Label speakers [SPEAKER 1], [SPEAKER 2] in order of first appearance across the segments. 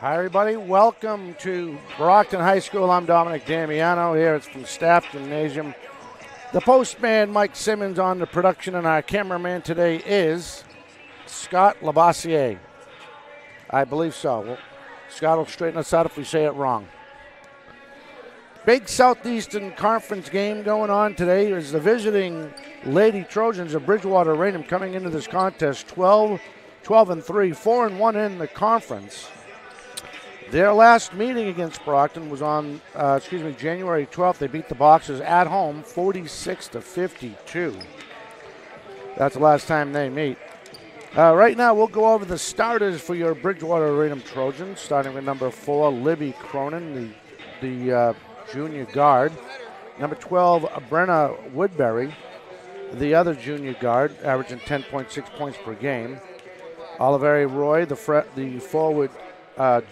[SPEAKER 1] Hi, everybody. Welcome to Brockton High School. I'm Dominic Damiano here. It's from Staff Gymnasium. The postman, Mike Simmons, on the production, and our cameraman today is Scott Labossiere. I believe so. Well, Scott will straighten us out if we say it wrong. Big Southeastern Conference game going on today is the visiting Lady Trojans of Bridgewater-Raynham coming into this contest 12-3, 4-1 in the conference. Their last meeting against Brockton was on, January 12th. They beat the Boxers at home 46-52. That's the last time they meet. Right now, we'll go over the starters for your Bridgewater-Raynham Trojans, starting with number 4, Libby Cronin, the junior guard. Number 12, Brenna Woodbury, the other junior guard, averaging 10.6 points per game. Oliveri Roy, the forward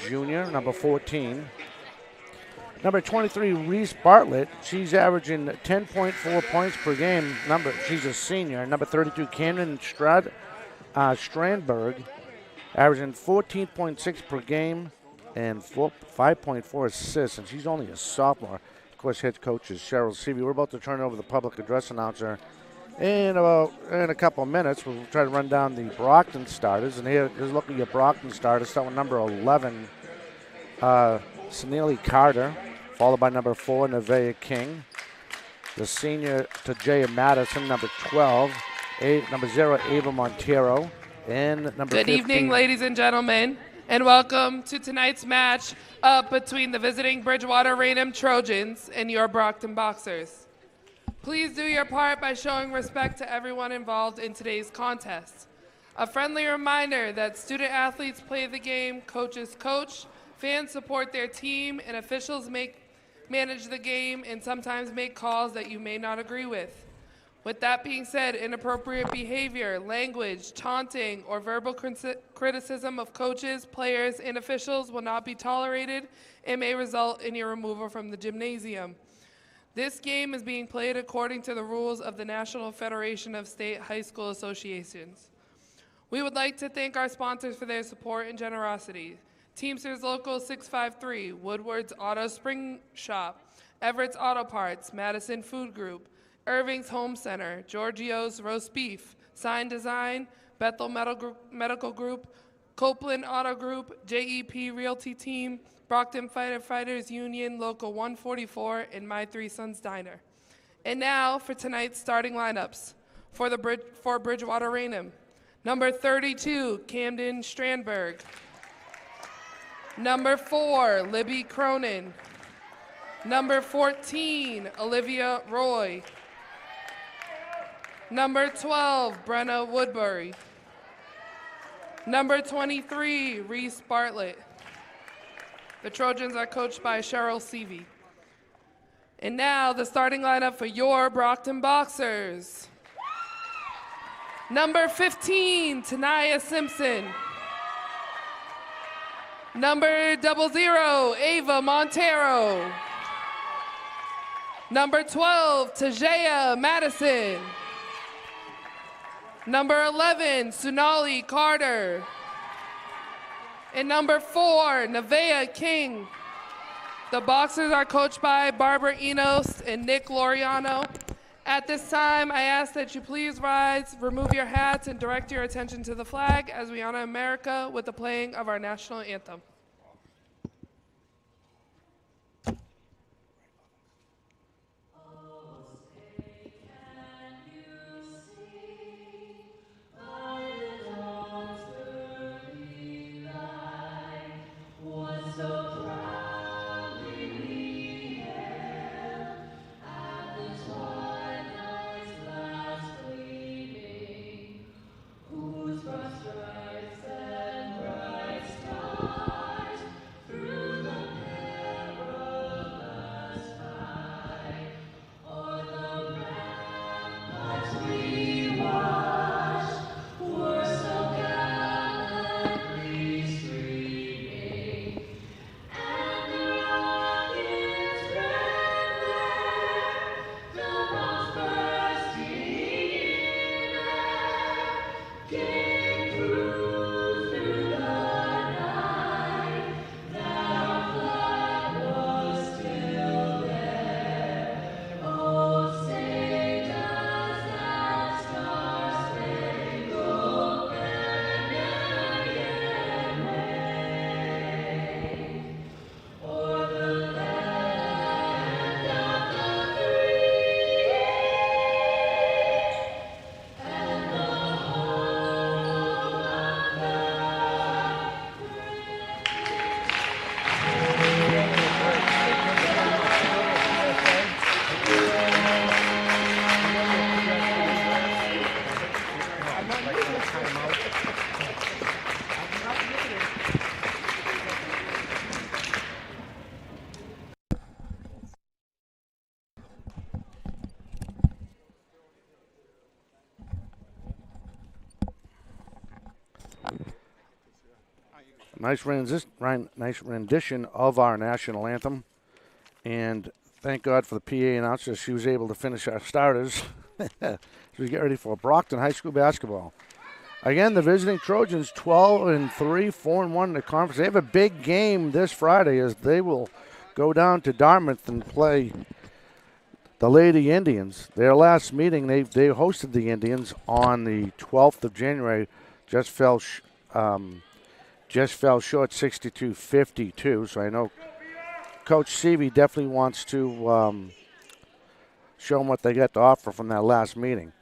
[SPEAKER 1] junior, number 14. Number 23, Reese Bartlett. She's averaging 10.4 points per game. She's a senior. Number 32, Camden Strandberg, averaging 14.6 per game and 5.4 assists, and she's only a sophomore. Of course, head coach is Cheryl Seavey. We're about to turn over the public address announcer in a couple of minutes. We'll try to run down the Brockton starters, and here's looking at your Brockton starters. Start with number 11, Sunili Carter, followed by number 4, Nevaeh King. The senior, Tajaya Madison, number 12. Number 0, Ava Montero. And number 15.
[SPEAKER 2] Good evening, ladies and gentlemen, and welcome to tonight's match between the visiting Bridgewater-Raynham Trojans and your Brockton Boxers. Please do your part by showing respect to everyone involved in today's contest. A friendly reminder that student athletes play the game, coaches coach, fans support their team, and officials manage the game and sometimes make calls that you may not agree with. With that being said, inappropriate behavior, language, taunting, or verbal criticism of coaches, players, and officials will not be tolerated and may result in your removal from the gymnasium. This game is being played according to the rules of the National Federation of State High School Associations. We would like to thank our sponsors for their support and generosity. Teamsters Local 653, Woodward's Auto Spring Shop, Everett's Auto Parts, Madison Food Group, Irving's Home Center, Giorgio's Roast Beef, Sign Design, Bethel Medical Group, Copeland Auto Group, JEP Realty Team, Brockton Firefighters Union, Local 144, and My Three Sons Diner. And now for tonight's starting lineups for Bridgewater-Raynham. Number 32, Camden Strandberg. Number 4, Libby Cronin. Number 14, Olivia Roy. Number 12, Brenna Woodbury. Number 23, Reese Bartlett. The Trojans are coached by Cheryl Seavey. And now the starting lineup for your Brockton Boxers. Number 15, Tanaya Simpson. Number 00, Ava Montero. Number 12, Tajaya Madison. Number 11, Sunali Carter. And number 4, Nevaeh King. The Boxers are coached by Barbara Enos and Nick Loriano. At this time, I ask that you please rise, remove your hats, and direct your attention to the flag as we honor America with the playing of our national anthem.
[SPEAKER 3] Whose broad stripes and bright stars
[SPEAKER 1] Nice rendition of our national anthem. And thank God for the PA announcer. She was able to finish our starters as we get ready for Brockton High School basketball. Again, the visiting Trojans 12-3, 4-1 in the conference. They have a big game this Friday as they will go down to Dartmouth and play the Lady Indians. Their last meeting, they hosted the Indians on the 12th of January. Just fell short 62-52. So I know Coach Seavey definitely wants to show them what they got to offer from that last meeting.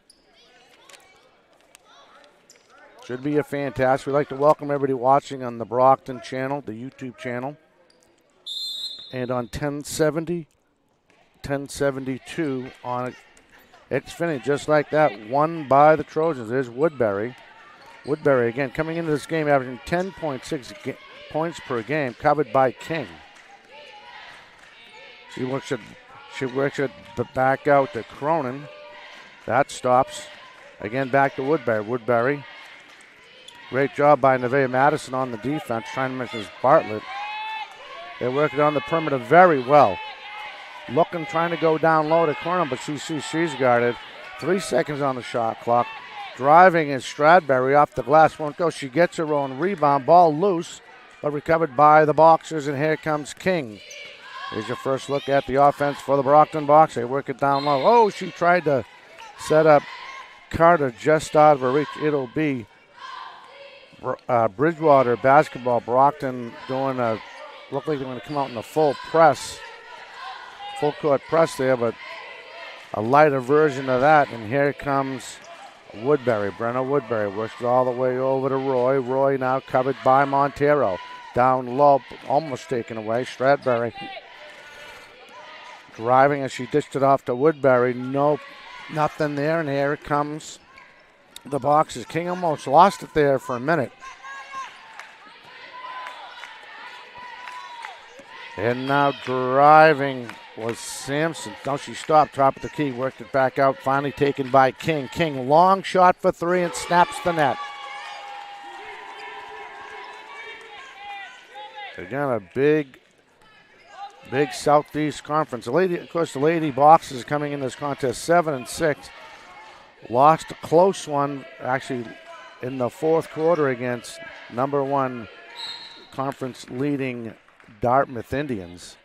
[SPEAKER 1] Should be a fantastic. We'd like to welcome everybody watching on the Brockton channel, the YouTube channel, and on 1070, 1072 on Xfinity, just like that, won by the Trojans. There's Woodbury. Woodbury, again, coming into this game, averaging 10.6 points per game, covered by King. She works it back out to Cronin. That stops. Again, back to Woodbury. Woodbury. Great job by Nevaeh Madison on the defense, trying to make this Bartlett. They're working on the perimeter very well. Looking, trying to go down low to Cronin, but she's guarded. 3 seconds on the shot clock. Driving is Stradberry off the glass. Won't go. She gets her own rebound. Ball loose, but recovered by the Boxers, and here comes King. Here's your first look at the offense for the Brockton Box. They work it down low. Oh, she tried to set up Carter just out of her reach. It'll be Bridgewater basketball. Brockton doing look like they're going to come out in a full press. Full court press there, but a lighter version of that. And here comes Woodbury. Brenna Woodbury works it all the way over to Roy. Roy now covered by Montero. Down low, almost taken away. Stradberry driving as she dished it off to Woodbury. Nope, nothing there. And here it comes the Boxers. King almost lost it there for a minute. And now driving was Sampson. No, she stopped, top of the key, worked it back out, finally taken by King. King, long shot for three and snaps the net. Again, a big Southeast Conference. The Lady Boxers coming in this contest 7-6. Lost a close one, actually, in the fourth quarter against number one conference leading Dartmouth Indians.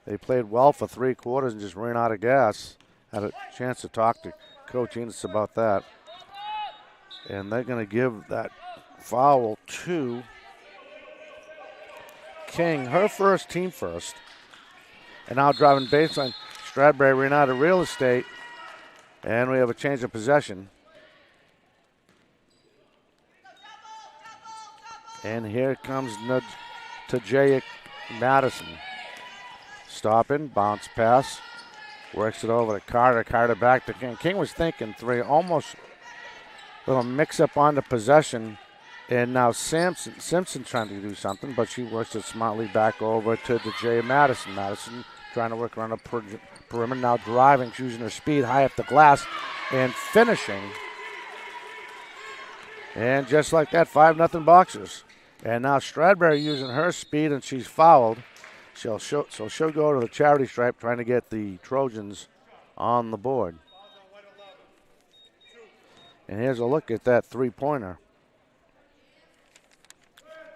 [SPEAKER 1] They played well for 3 quarters and just ran out of gas. Had a chance to talk to Coach Enos about that. And they're going to give that foul to King, her first, team first. And now driving baseline, Stradberry ran out of real estate. And we have a change of possession. And here comes Tajaya Madison. Stopping, bounce pass. Works it over to Carter. Carter back to King. King was thinking three. Almost a little mix-up on the possession. And now Simpson trying to do something, but she works it smartly back over to Tajaya Madison. Madison trying to work around the perimeter. Now driving, using her speed high up the glass and finishing. And just like that, 5-0 Boxers. And now Stradberry using her speed, and she's fouled. She'll go to the charity stripe, trying to get the Trojans on the board. And here's a look at that three-pointer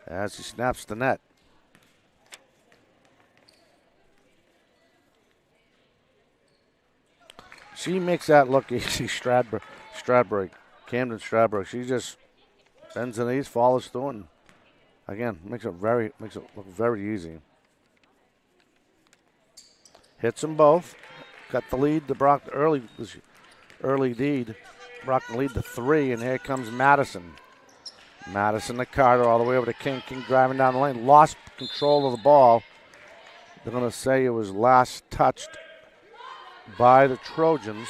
[SPEAKER 1] as he snaps the net. She makes that look easy, Stradberry, Camden Stradberry. She just bends the knees, follows through, and again, makes it look very easy. Hits them both. Got the lead. The Brockton early lead. Brockton lead to 3, and here comes Madison. Madison to Carter all the way over to King. King driving down the lane. Lost control of the ball. They're going to say it was last touched by the Trojans.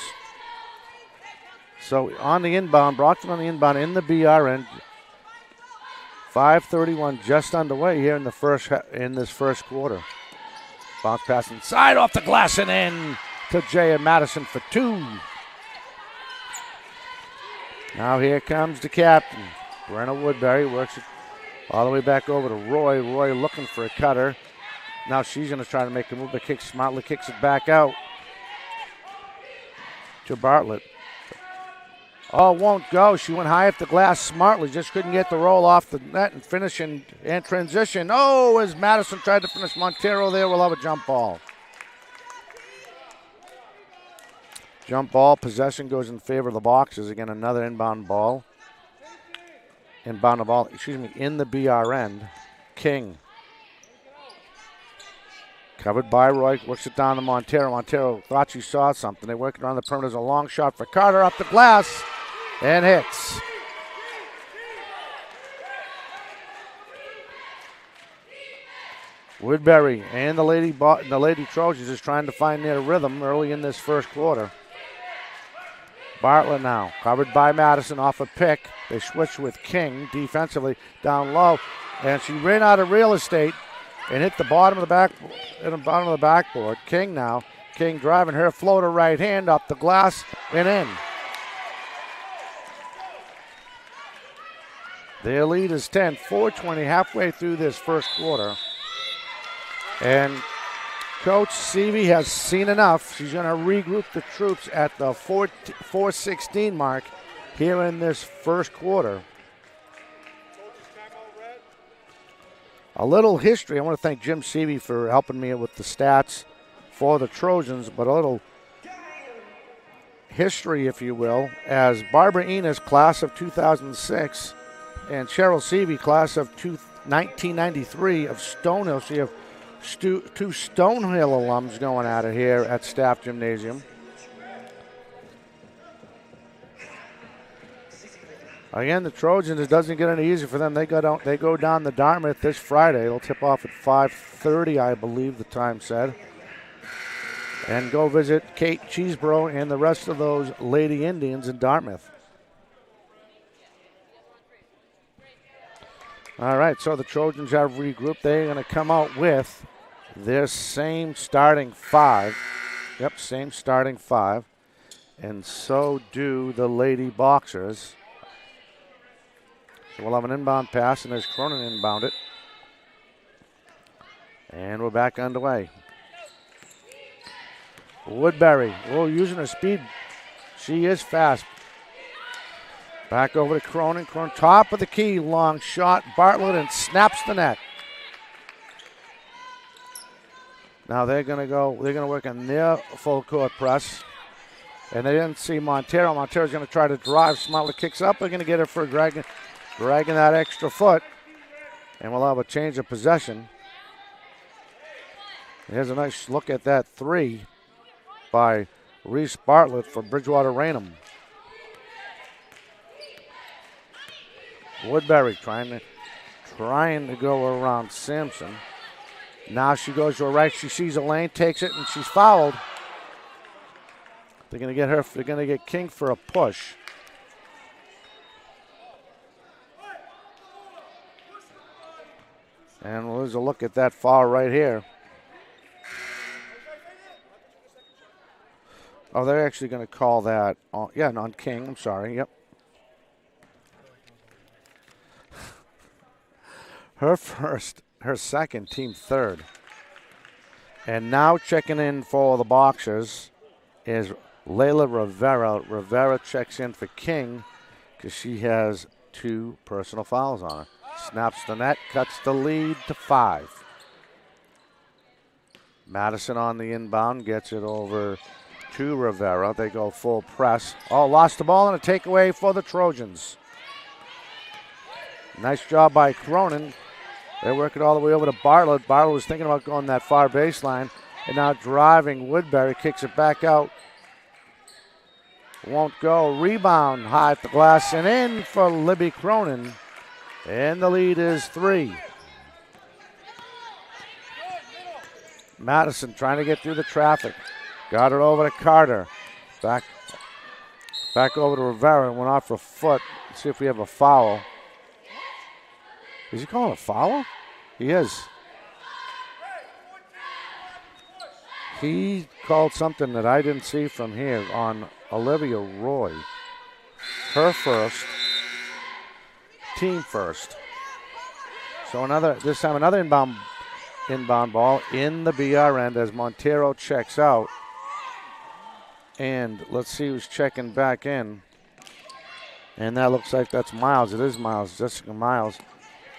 [SPEAKER 1] So on the inbound, Brockton on the inbound in the BRN. 5:31 just underway here in this first quarter. Bounce pass inside off the glass and in to Jay Madison for 2. Now here comes the captain. Brenna Woodbury works it All the way back over to Roy. Roy looking for a cutter. Now she's going to try to make a move, but smartly kicks it back out to Bartlett. Oh, won't go. She went high up the glass smartly. Just couldn't get the roll off the net and finish and transition. Oh, as Madison tried to finish Montero there, we'll have a jump ball. Jump ball. Possession goes in favor of the Boxers. Again, another inbound ball. Inbound the ball, in the BR end. King. Covered by Roy, works it down to Montero. Montero thought she saw something. They work it around the perimeter. There's a long shot for Carter up the glass and hits. Woodbury and the Lady Trojans is trying to find their rhythm early in this first quarter. Bartlett now, covered by Madison off a pick. They switch with King defensively down low, and she ran out of real estate and hit the bottom of the backboard. King now. King driving her floater right hand up the glass and in. Their lead is 10, 4:20 halfway through this first quarter. And Coach Seavey has seen enough. She's going to regroup the troops at the 4:16 mark here in this first quarter. A little history. I want to thank Jim Seavey for helping me with the stats for the Trojans, but a little history, if you will, as Barbara Enos, class of 2006, and Cheryl Seavey, class of 1993 of Stonehill. So you have two Stonehill alums going at it here at Staff Gymnasium. Again, the Trojans, it doesn't get any easier for them. They go down to Dartmouth this Friday. It'll tip off at 5:30, I believe the time said. And go visit Kate Cheeseborough and the rest of those Lady Indians in Dartmouth. All right, so the Trojans have regrouped. They're going to come out with their same starting five. Yep, same starting five. And so do the Lady Boxers. So we'll have an inbound pass, and there's Cronin inbound it. And we're back underway. Woodbury, using her speed. She is fast. Back over to Cronin. Cronin, top of the key, long shot. Bartlett, and snaps the net. Now they're going to work on their full court press. And they didn't see Montero. Montero's going to try to drive. Smartly kicks up. They're going to get her for dragging that extra foot. And we'll have a change of possession. Here's a nice look at that three by Reese Bartlett for Bridgewater-Raynham. Woodbury trying to go around Sampson. Now she goes to her right. She sees a lane, takes it, and she's fouled. They're going to get her. They're going to get King for a push. And we'll lose a look at that foul right here. Oh, they're actually going to call that on King. I'm sorry. Yep. Her second, team third. And now checking in for the Boxers is Layla Rivera. Rivera checks in for King because she has 2 personal fouls on her. Snaps the net, cuts the lead to 5. Madison on the inbound, gets it over to Rivera. They go full press. Oh, lost the ball and a takeaway for the Trojans. Nice job by Cronin. They work it all the way over to Bartlett. Bartlett was thinking about going that far baseline. And now driving Woodbury, kicks it back out. Won't go. Rebound high at the glass and in for Libby Cronin. And the lead is 3. Madison trying to get through the traffic. Got it over to Carter. Back over to Rivera and went off her foot. Let's see if we have a foul. Is he calling a foul? He is. He called something that I didn't see from here on Olivia Roy. Her first. Team first. So this time another inbound ball in the BR end as Montero checks out. And let's see who's checking back in. And that looks like that's Miles. It is Miles, Jessica Miles.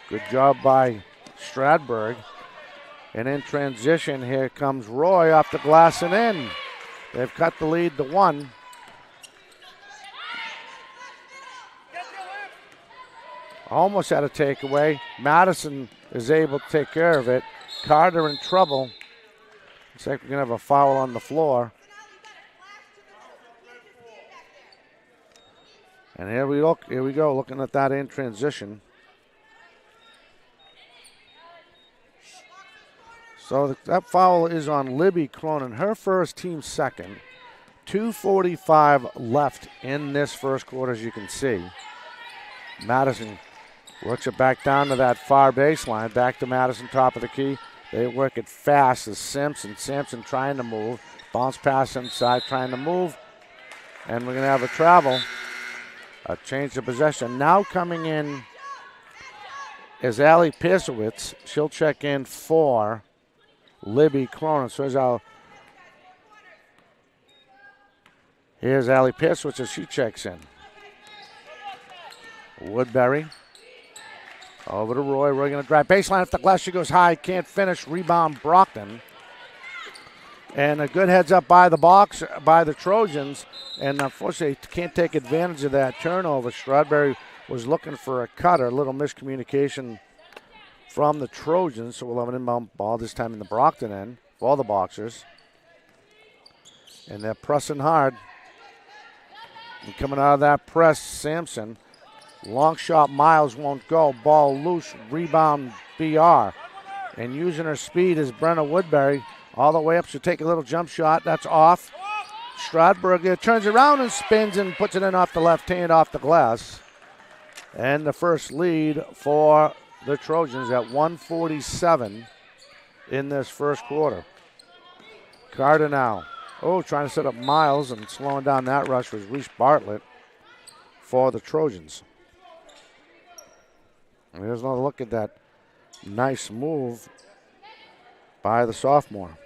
[SPEAKER 1] Good job by Stradberg. And in transition, here comes Roy off the glass and in. They've cut the lead to 1. Almost had a takeaway. Madison is able to take care of it. Carter in trouble. Looks like we're going to have a foul on the floor. And here we go, looking at that in transition. So that foul is on Libby Cronin, her first, team second. 2:45 left in this first quarter, as you can see. Madison works it back down to that far baseline. Back to Madison, top of the key. They work it fast as Simpson. Simpson trying to move. Bounce pass inside, trying to move. And we're going to have a travel. A change of possession. Now coming in is Allie Piersowitz. She'll check in for Libby Cronin. So here's Allie Piersowitz as she checks in. Woodbury. Over to Roy. Roy going to drive baseline off the glass. She goes high. Can't finish. Rebound Brockton. And a good heads up by the Trojans. And unfortunately, can't take advantage of that turnover. Stradberry was looking for a cutter. A little miscommunication from the Trojans. So we'll have an inbound ball this time in the Brockton end for the Boxers. And they're pressing hard. And coming out of that press, Sampson. Long shot, Miles won't go. Ball loose, rebound BR. And using her speed is Brenna Woodbury. All the way up, she'll take a little jump shot. That's off. Stradberg turns around and spins and puts it in off the left hand off the glass. And the first lead for the Trojans at 1:47 in this first quarter. Carter now. Oh, trying to set up Miles and slowing down that rush was Reese Bartlett for the Trojans. And here's another look at that nice move by the sophomore.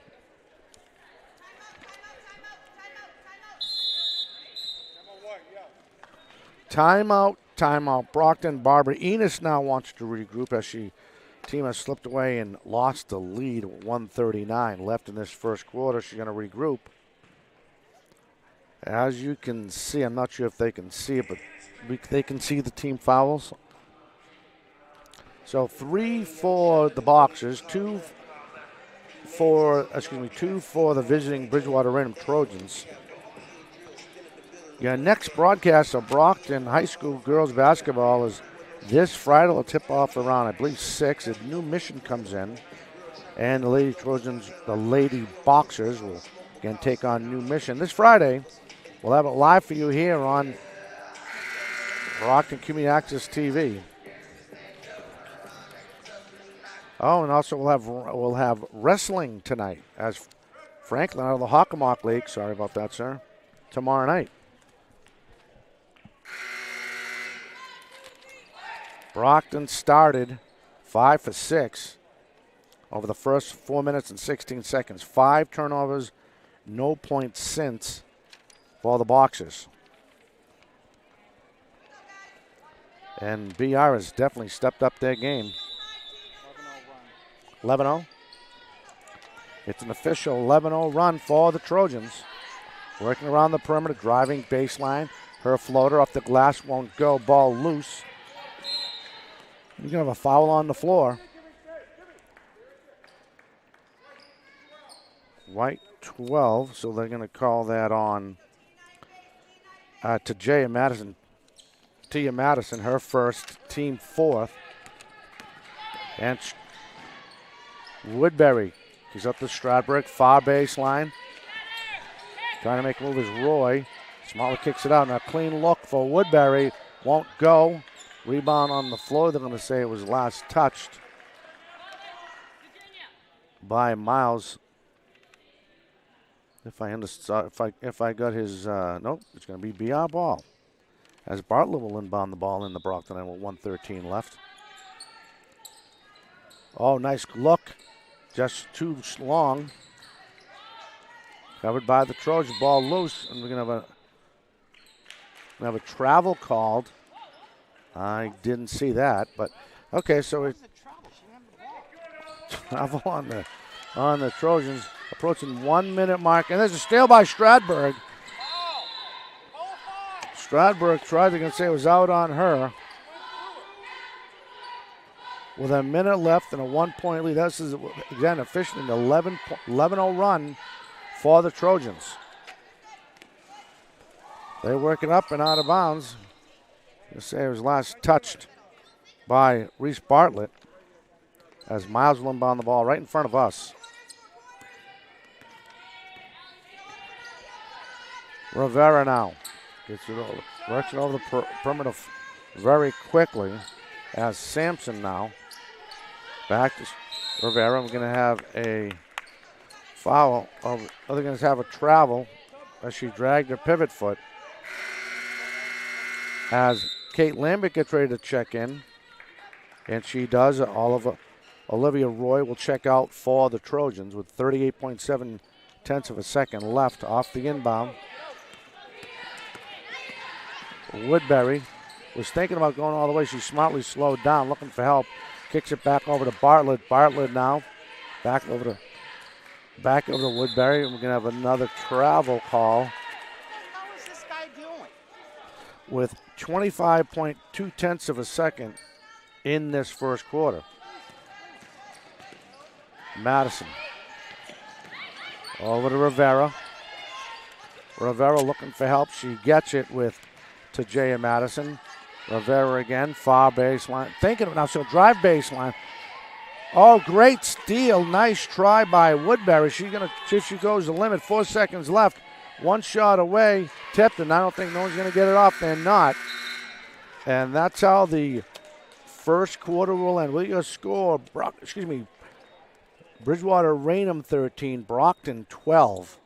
[SPEAKER 1] Timeout. Brockton, Barbara Enos now wants to regroup as team has slipped away and lost the lead. 1:39 left in this first quarter. She's going to regroup. As you can see, I'm not sure if they can see it, but they can see the team fouls. So 3 for the Boxers, 2 for the visiting Bridgewater-Raynham Trojans. Your next broadcast of Brockton High School girls basketball is this Friday. It'll tip off around, I believe, 6. A new mission comes in. And the Lady Trojans, the Lady Boxers, will again take on new mission. This Friday, we'll have it live for you here on Brockton Community Access TV. Oh, and also we'll have wrestling tonight as Franklin out of the Hockomock League. Sorry about that, sir. Tomorrow night. Brockton started 5 for 6 over the first 4 minutes and 16 seconds. 5 turnovers, no points since for the Boxers. And BR has definitely stepped up their game. 11-0. It's an official 11-0 run for the Trojans. Working around the perimeter, driving baseline. Her floater off the glass won't go. Ball loose. You're going to have a foul on the floor. White 12, so they're going to call that on to Tia Madison, her first, team 4th. And Woodbury, he's up to Stradberg, far baseline. Trying to make a move is Roy. Smaller kicks it out. Now clean look for Woodbury. Won't go. Rebound on the floor. They're going to say it was last touched by Miles. If I understand, if I got his, nope, it's going to be BR ball. As Bartlett will inbound the ball in the Brockton end with 1:13 left. Oh, nice look. Just too long. Covered by the Trojans. Ball loose. And we're going to have a travel called. I didn't see that, but okay, so it's travel on the Trojans. Approaching 1 minute mark. And there's a steal by Stradberg. Stradberg tried to say it was out on her. With a minute left and a 1 point lead. This is, again, officially an 11-0 run for the Trojans. They work it up and out of bounds. This say it was last touched by Reese Bartlett as Miles will inbound the ball right in front of us. Rivera now gets it over, works it over the perimeter very quickly as Sampson now back to Rivera. We're going to have a foul. They're going to have a travel as she dragged her pivot foot. As Kate Lambert gets ready to check in, and she does. Olivia Roy will check out for the Trojans with 38.7 tenths of a second left off the inbound. Woodbury was thinking about going all the way. She smartly slowed down, looking for help. Kicks it back over to Bartlett. Bartlett now back over to Woodbury. And we're going to have another travel call.
[SPEAKER 3] How is this guy doing?
[SPEAKER 1] With 25.2 tenths of a second in this first quarter. Madison over to Rivera. Rivera looking for help. She gets it to Jaya Madison. Rivera again, far baseline. Thinking of it now, she'll drive baseline. Oh, great steal. Nice try by Woodbury. She goes the limit. 4 seconds left. One shot away. Tipped, and I don't think no one's going to get it off. They're not. And that's how the first quarter will end. We're going to score, Bridgewater-Raynham 13, Brockton 12.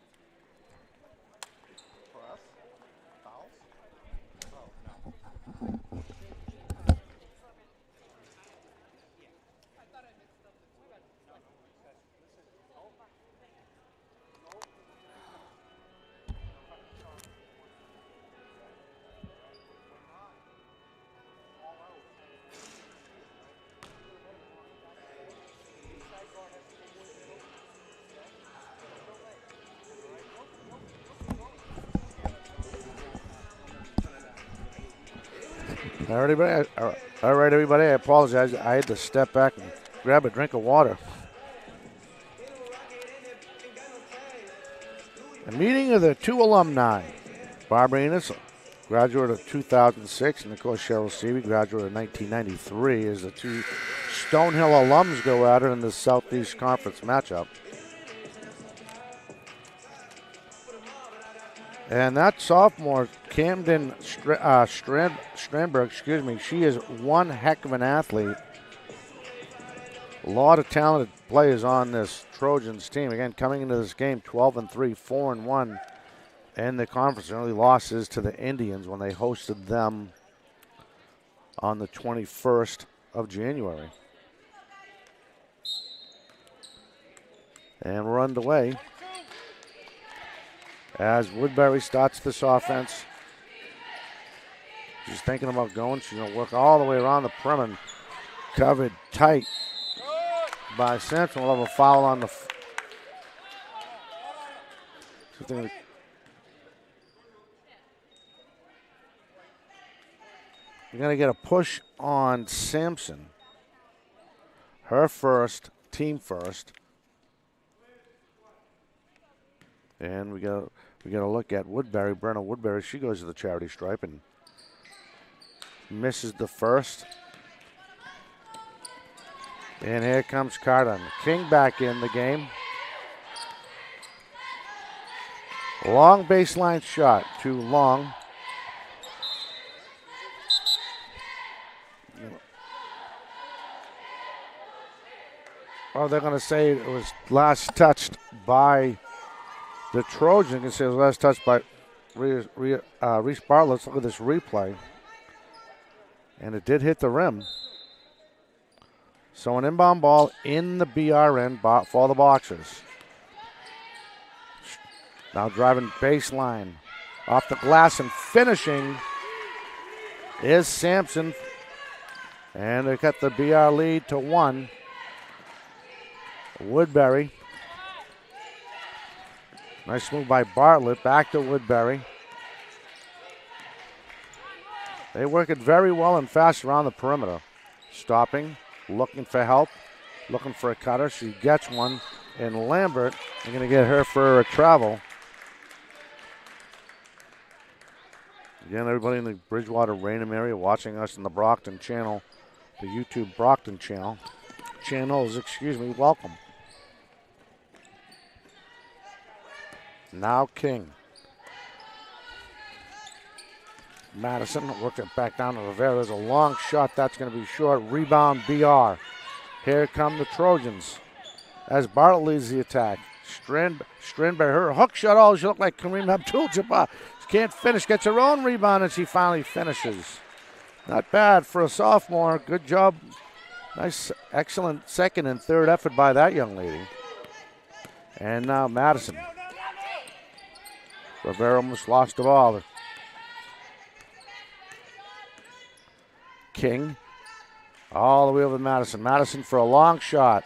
[SPEAKER 1] All right, everybody. I apologize. I had to step back and grab a drink of water. A meeting of the two alumni. Barbara Enos, graduate of 2006, and of course Cheryl Seavey, graduate of 1993, as the two Stonehill alums go at it in the Southeast Conference matchup. And that sophomore, Camden Strandberg, she is one heck of an athlete. A lot of talented players on this Trojans team. Again, coming into this game 12-3, 4-1 in the conference. Their only losses to the Indians when they hosted them on the 21st of January. And we're underway as Woodbury starts this offense. She's thinking about going. She's going to work all the way around the perimeter. Covered tight by Sampson. We'll have a foul on the... We're going to get a push on Sampson. Her first, team first. And we got to look at Woodbury. Brenna Woodbury, she goes to the charity stripe and misses the first. And here comes Carter. King back in the game. Long baseline shot. Too long. Oh, they're going to say it was last touched by the Trojans. Can say it was last touched by Reese Bartlett. Let's look at this replay. And it did hit the rim. So an inbound ball in the BRN for the Boxers. Now driving baseline. Off the glass and finishing is Sampson. And they cut the BR lead to 1. Woodbury. Nice move by Bartlett. Back to Woodbury. They work it very well and fast around the perimeter. Stopping, looking for help, looking for a cutter. She gets one. And Lambert, they're going to get her for a travel. Again, everybody in the Bridgewater-Raynham area watching us in the Brockton channel, the YouTube Brockton channels, welcome. Now King. Madison work it back down to Rivera. There's a long shot. That's going to be short. Rebound BR. Here come the Trojans as Bartlett leads the attack. Strindberg, her hook shot. Oh, she looked like Kareem Abdul-Jabbar. She can't finish. Gets her own rebound, and she finally finishes. Not bad for a sophomore. Good job. Nice, excellent second and third effort by that young lady. And now Madison. Rivera almost lost the ball. King all the way over to Madison. Madison for a long shot.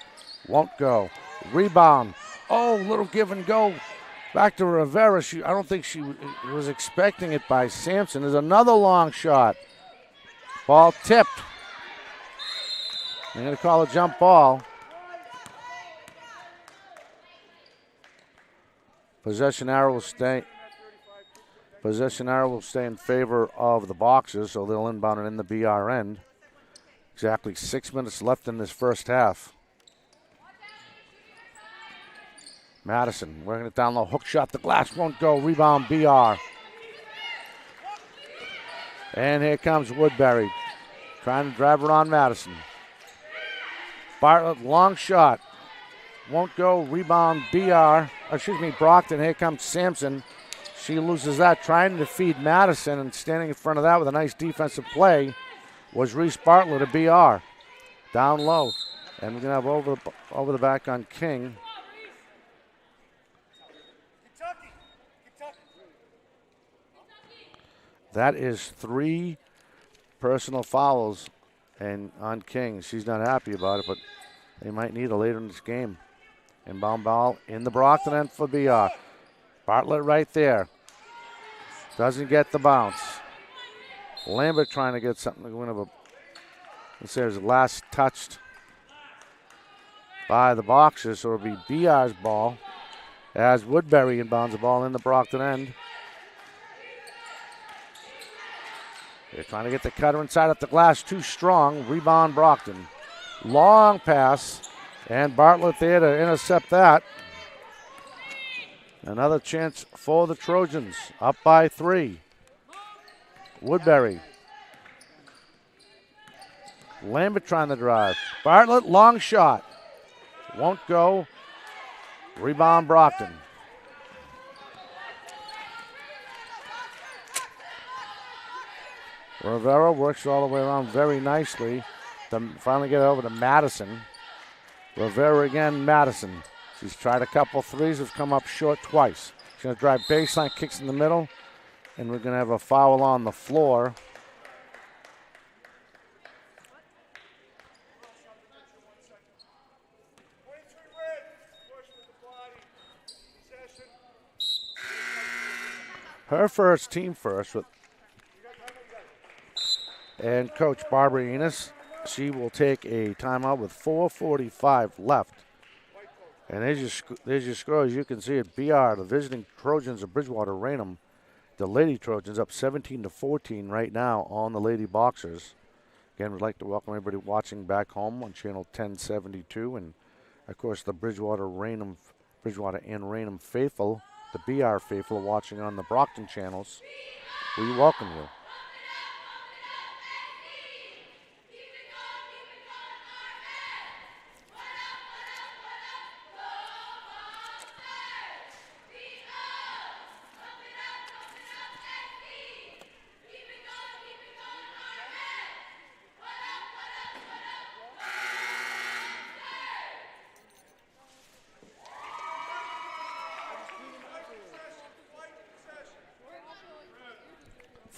[SPEAKER 1] Won't go. Rebound. Oh, little give and go. Back to Rivera. I don't think she was expecting it by Sampson. There's another long shot. Ball tipped. They're going to call a jump ball. Possession arrow will stay. Possession arrow will stay in favor of the Boxers, so they'll inbound it in the BR end. Exactly 6 minutes left in this first half. Madison working it down low. Hook shot. The glass won't go. Rebound BR. And here comes Woodbury. Trying to drive it on Madison. Bartlett, long shot. Won't go. Rebound Brockton. Here comes Sampson. She loses that. Trying to feed Madison and standing in front of that with a nice defensive play was Reese Bartlett, a BR. Down low. And we're going to have over the back on King. That is 3 personal fouls and on King. She's not happy about it, but they might need it later in this game. Inbound ball in the Brockton end for BR. Bartlett right there. Doesn't get the bounce. Lambert trying to get something to win of a. Let's say it was last touched by the Boxers, so it'll be BR's ball as Woodbury inbounds the ball in the Brockton end. They're trying to get the cutter inside at the glass, too strong. Rebound Brockton. Long pass, and Bartlett there to intercept that. Another chance for the Trojans, up by 3. Woodbury. Lambert trying to drive. Bartlett, long shot. Won't go. Rebound Brockton. Rivera works all the way around very nicely to finally get over to Madison. Rivera again, Madison. She's tried a couple threes, have come up short twice. She's going to drive baseline, kicks in the middle, and we're going to have a foul on the floor. Her first, team first, and Coach Barbara Enos. She will take a timeout with 4:45 left. And there's your score. As you can see it, BR, the visiting Trojans of Bridgewater-Raynham. The Lady Trojans up 17-14 right now on the Lady Boxers. Again, we'd like to welcome everybody watching back home on channel 1072. And, of course, the Bridgewater-Raynham faithful, the BR faithful watching on the Brockton channels. We welcome you.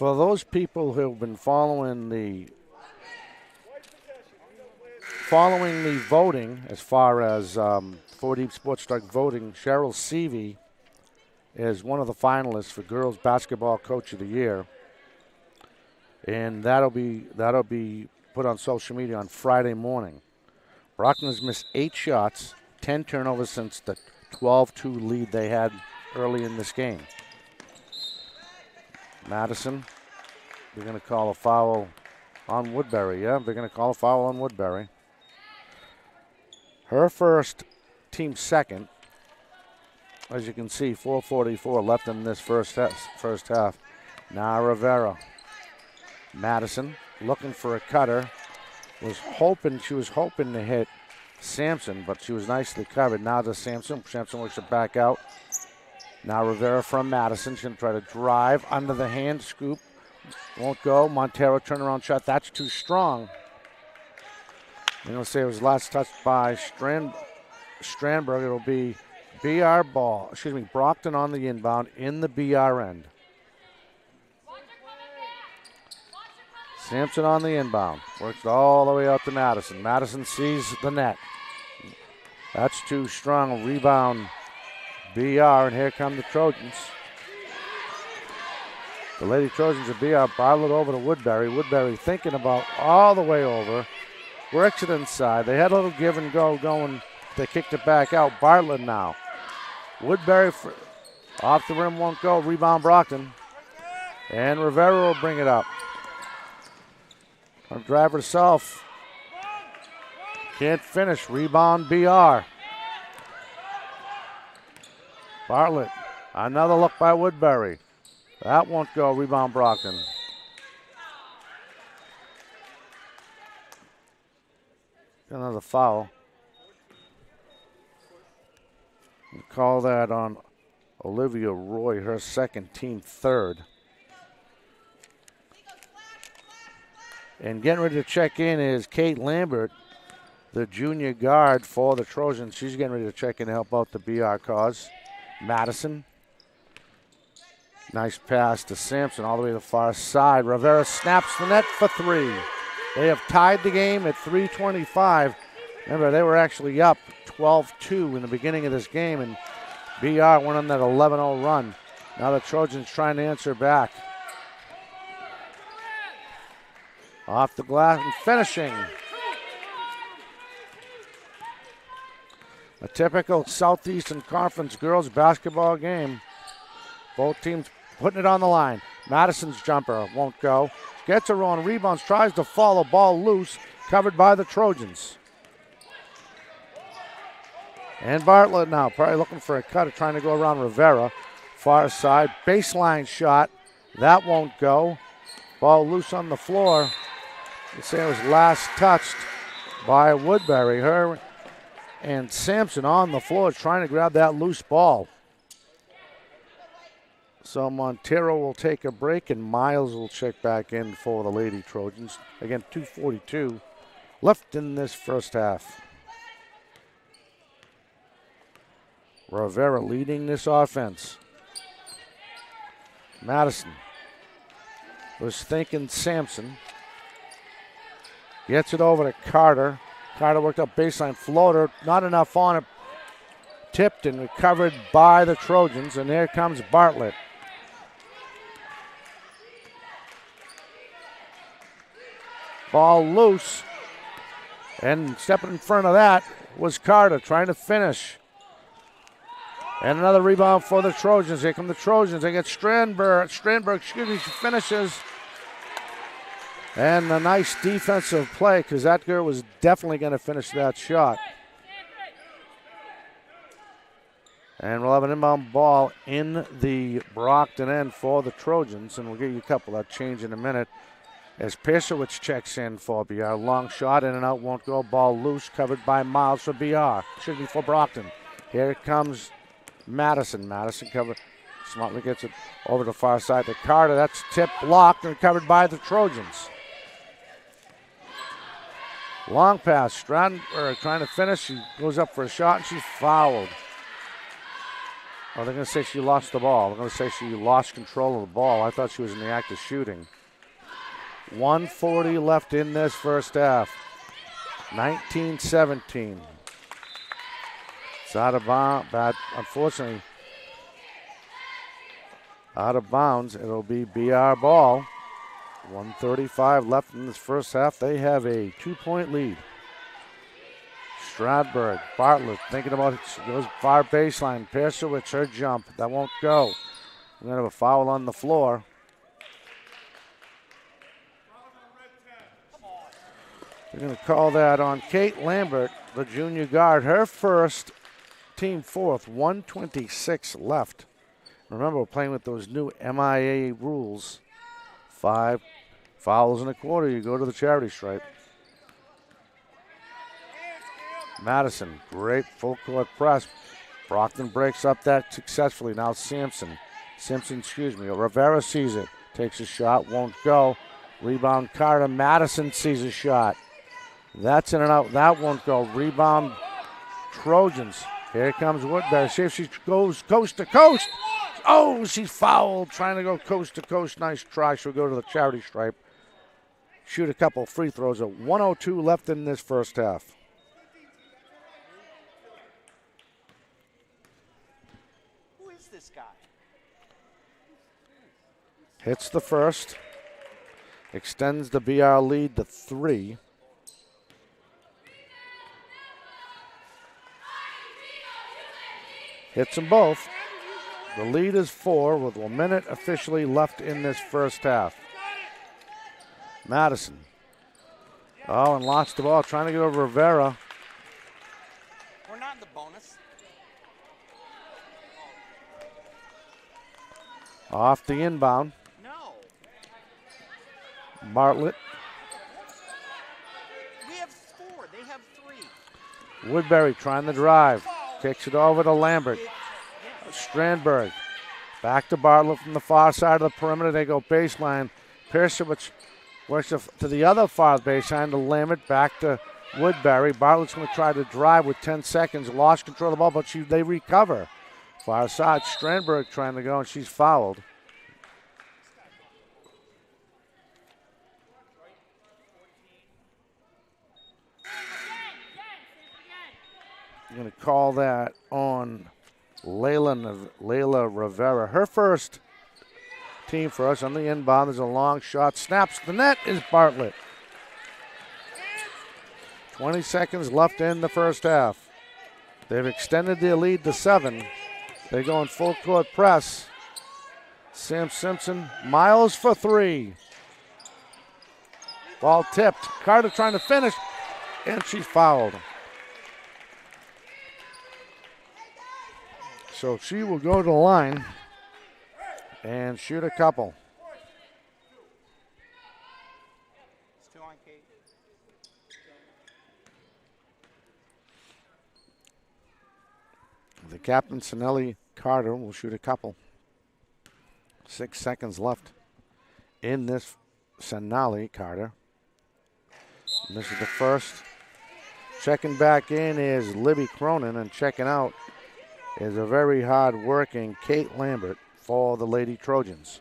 [SPEAKER 1] For those people who have been following the voting, as far as 4 Deep Sports Strike voting, Cheryl Seavey is one of the finalists for Girls Basketball Coach of the Year, and that'll be put on social media on Friday morning. Brockton has missed 8 shots, 10 turnovers since the 12-2 lead they had early in this game. Madison, they're going to call a foul on Woodbury. Yeah, they're going to call a foul on Woodbury. Her first, team second. As you can see, 4:44 left in this first half. Now Rivera. Madison looking for a cutter. She was hoping to hit Sampson, but she was nicely covered. Now to Sampson. Sampson works it back out. Now Rivera from Madison. She's going to try to drive under the hand scoop. Won't go. Montero turnaround shot. That's too strong. I'm going to say it was last touched by Strandberg. It'll be Brockton on the inbound in the BR end. Sampson on the inbound. Works all the way out to Madison. Madison sees the net. That's too strong. Rebound BR, and here come the Trojans. The Lady Trojans of BR bottle it over to Woodbury. Woodbury thinking about all the way over. Works it inside. They had a little give and go going. They kicked it back out. Bartlett now. Woodbury off the rim, won't go. Rebound Brockton. And Rivera will bring it up. Her drive herself. Can't finish. Rebound BR. Bartlett. Another look by Woodbury. That won't go. Rebound Brockton. Another foul. We'll call that on Olivia Roy, her second, team third. And getting ready to check in is Kate Lambert, the junior guard for the Trojans. She's getting ready to check in to help out the BR cause. Madison. Nice pass to Sampson all the way to the far side. Rivera snaps the net for 3. They have tied the game at 3:25. Remember, they were actually up 12-2 in the beginning of this game, and BR went on that 11-0 run. Now the Trojans trying to answer back. Off the glass and finishing. A typical Southeastern Conference girls basketball game. Both teams putting it on the line. Madison's jumper won't go. Gets her on rebounds, tries to follow, ball loose, covered by the Trojans. And Bartlett now probably looking for a cutter, trying to go around Rivera. Far side, baseline shot. That won't go. Ball loose on the floor. Let's say it was last touched by Woodbury. Her and Sampson on the floor trying to grab that loose ball. So Montero will take a break, and Miles will check back in for the Lady Trojans. Again, 2:42 left in this first half. Rivera leading this offense. Madison was thinking Sampson. Gets it over to Carter. Carter worked up baseline floater. Not enough on it. Tipped and recovered by the Trojans. And here comes Bartlett. Ball loose. And stepping in front of that was Carter trying to finish. And another rebound for the Trojans. Here come the Trojans. They get Strandberg, she finishes. And a nice defensive play, because that girl was definitely going to finish that shot. And we'll have an inbound ball in the Brockton end for the Trojans, and we'll give you a couple of change in a minute. As Piersowitz checks in for BR. Long shot, in and out, won't go. Ball loose, covered by Miles for BR. Should be for Brockton. Here comes Madison. Madison covered. Smartly gets it over the far side to Carter. That's tipped, blocked, and covered by the Trojans. Long pass. Strand trying to finish. She goes up for a shot, and she's fouled. Oh, they're going to say she lost the ball. They're going to say she lost control of the ball. I thought she was in the act of shooting. 1:40 left in this first half. 19-17. It's out of bounds. Unfortunately, out of bounds. It'll be BR ball. 1:35 left in this first half. They have a 2-point lead. Stradberg, Bartlett thinking about it. She goes far baseline. Piersowitz, her jump. That won't go. We're going to have a foul on the floor. We're going to call that on Kate Lambert, the junior guard. Her first, team fourth. 1:26 left. Remember, we're playing with those new MIA rules. 5 fouls in a quarter. You go to the charity stripe. Madison, great full court press. Brockton breaks up that successfully. Now Simpson, Rivera sees it, takes a shot, won't go. Rebound Carter. Madison sees a shot. That's in and out. That won't go. Rebound Trojans. Here comes Woodbury. See if she goes coast to coast. Oh, she's fouled. Trying to go coast to coast. Nice try. She'll go to the charity stripe. Shoot a couple free throws. 1:02 left in this first half.
[SPEAKER 3] This guy.
[SPEAKER 1] Hits the first. Extends the BR lead to 3. Hits them both. The lead is 4 with 1 minute officially left in this first half. Madison. Oh, and lost the ball. Trying to get over Rivera.
[SPEAKER 3] We're not in the bonus.
[SPEAKER 1] Off the inbound.
[SPEAKER 3] No.
[SPEAKER 1] Bartlett.
[SPEAKER 3] We have 4. They have 3.
[SPEAKER 1] Woodbury trying to drive. Kicks it over to Lambert. Strandberg. Back to Bartlett from the far side of the perimeter. They go baseline. Piersowitz works to the other far baseline to Lambert. Back to Woodbury. Bartlett's going to try to drive with 10 seconds. Lost control of the ball, but they recover. Far side, Strandberg trying to go, and she's fouled. I'm going to call that on Layla Rivera. Her first team for us on the inbound. There's a long shot. Snaps the net is Bartlett. 20 seconds left in the first half. They've extended their lead to 7. They go in full court press. Sam Simpson, Miles for 3. Ball tipped. Carter trying to finish, and she's fouled. So she will go to the line and shoot a couple.
[SPEAKER 3] Still on Kate.
[SPEAKER 1] The captain, Sinelli Carter, will shoot a couple. 6 seconds left in this. Sinelli Carter. And this is the first. Checking back in is Libby Cronin, and checking out is a very hard-working Kate Lambert for the Lady Trojans.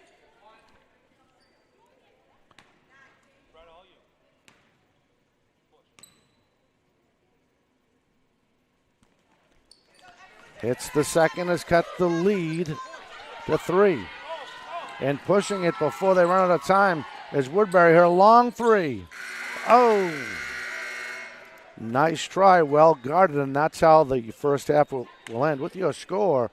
[SPEAKER 1] Hits the second, has cut the lead to 3. And pushing it before they run out of time is Woodbury, her long 3. Oh! Nice try, well guarded, and that's how the first half will end. With your score,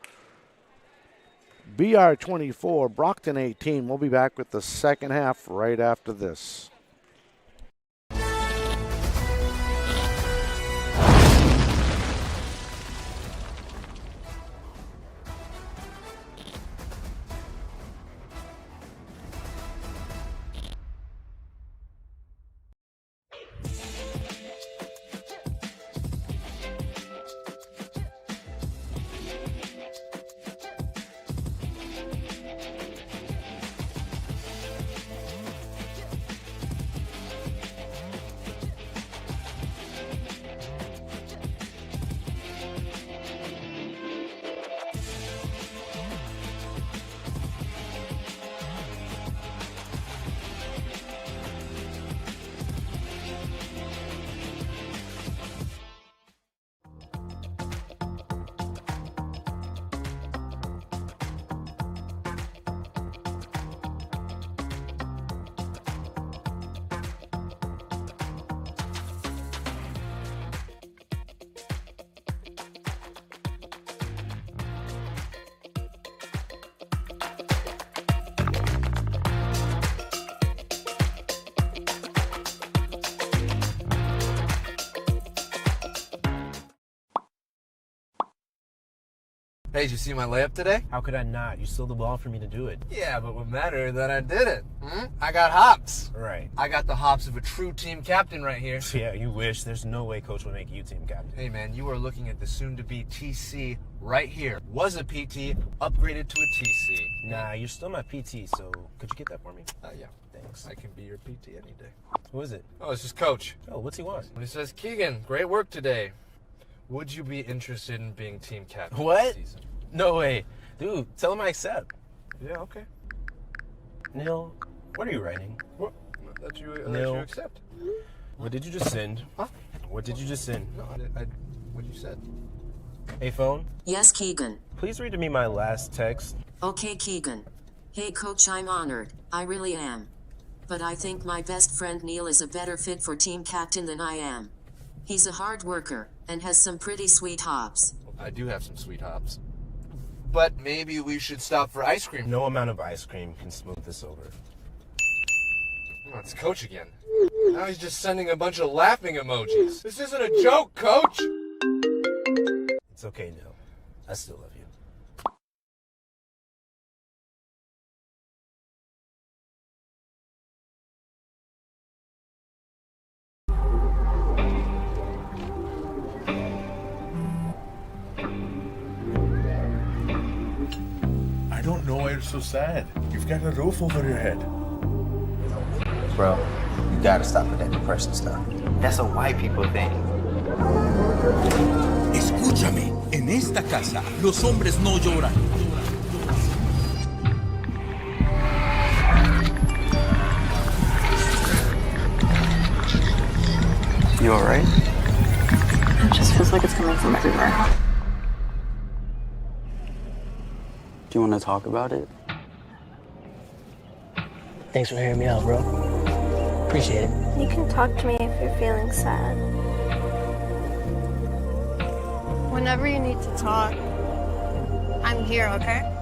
[SPEAKER 1] BR 24, Brockton 18. We'll be back with the second half right after this.
[SPEAKER 4] Hey, did you see my layup today?
[SPEAKER 5] How could I not? You stole the ball for me to do it.
[SPEAKER 4] Yeah, but what mattered that I did it. I got hops.
[SPEAKER 5] Right.
[SPEAKER 4] I got the hops of a true team captain right here.
[SPEAKER 5] Yeah, you wish. There's no way Coach would make you team captain.
[SPEAKER 4] Hey, man, you are looking at the soon-to-be TC right here. Was a PT, upgraded to a TC.
[SPEAKER 5] Nah, you're still my PT, so could you get that for me?
[SPEAKER 4] Yeah.
[SPEAKER 5] Thanks.
[SPEAKER 4] I can be your PT any day.
[SPEAKER 5] Who is it?
[SPEAKER 4] Oh, it's just Coach.
[SPEAKER 5] Oh, what's he want?
[SPEAKER 4] He says, Keegan, great work today. Would you be interested in being team captain
[SPEAKER 5] What?
[SPEAKER 4] this season?
[SPEAKER 5] No way. Dude, tell him I accept.
[SPEAKER 4] Yeah, okay.
[SPEAKER 5] Neil, what are you writing?
[SPEAKER 4] What? That you
[SPEAKER 5] No.
[SPEAKER 4] accept.
[SPEAKER 5] What did you just send?
[SPEAKER 4] Huh?
[SPEAKER 5] What did you just send?
[SPEAKER 4] No, what you said.
[SPEAKER 5] Hey, phone,
[SPEAKER 6] Yes, Keegan.
[SPEAKER 5] please read to me my last text.
[SPEAKER 6] Okay, Keegan. Hey, Coach, I'm honored. I really am. But I think my best friend Neil is a better fit for team captain than I am. He's a hard worker and has some pretty sweet hops.
[SPEAKER 4] I do have some sweet hops. But maybe we should stop for ice cream.
[SPEAKER 5] No amount of ice cream can smooth this over.
[SPEAKER 4] Oh, it's Coach again. Now he's just sending a bunch of laughing emojis. This isn't a joke, Coach!
[SPEAKER 5] It's okay, Neil. I still love you.
[SPEAKER 7] I don't know why you're so sad. You've got a roof over your head.
[SPEAKER 8] Bro, you gotta stop with that depression stuff. That's a white people thing.
[SPEAKER 9] Escúchame, en esta casa los hombres no lloran.
[SPEAKER 8] You alright?
[SPEAKER 10] It just feels like it's coming from everywhere.
[SPEAKER 8] Do you want to talk about it?
[SPEAKER 11] Thanks for hearing me out, bro. Appreciate it.
[SPEAKER 10] You can talk to me if you're feeling sad. Whenever you need to talk, I'm here, okay?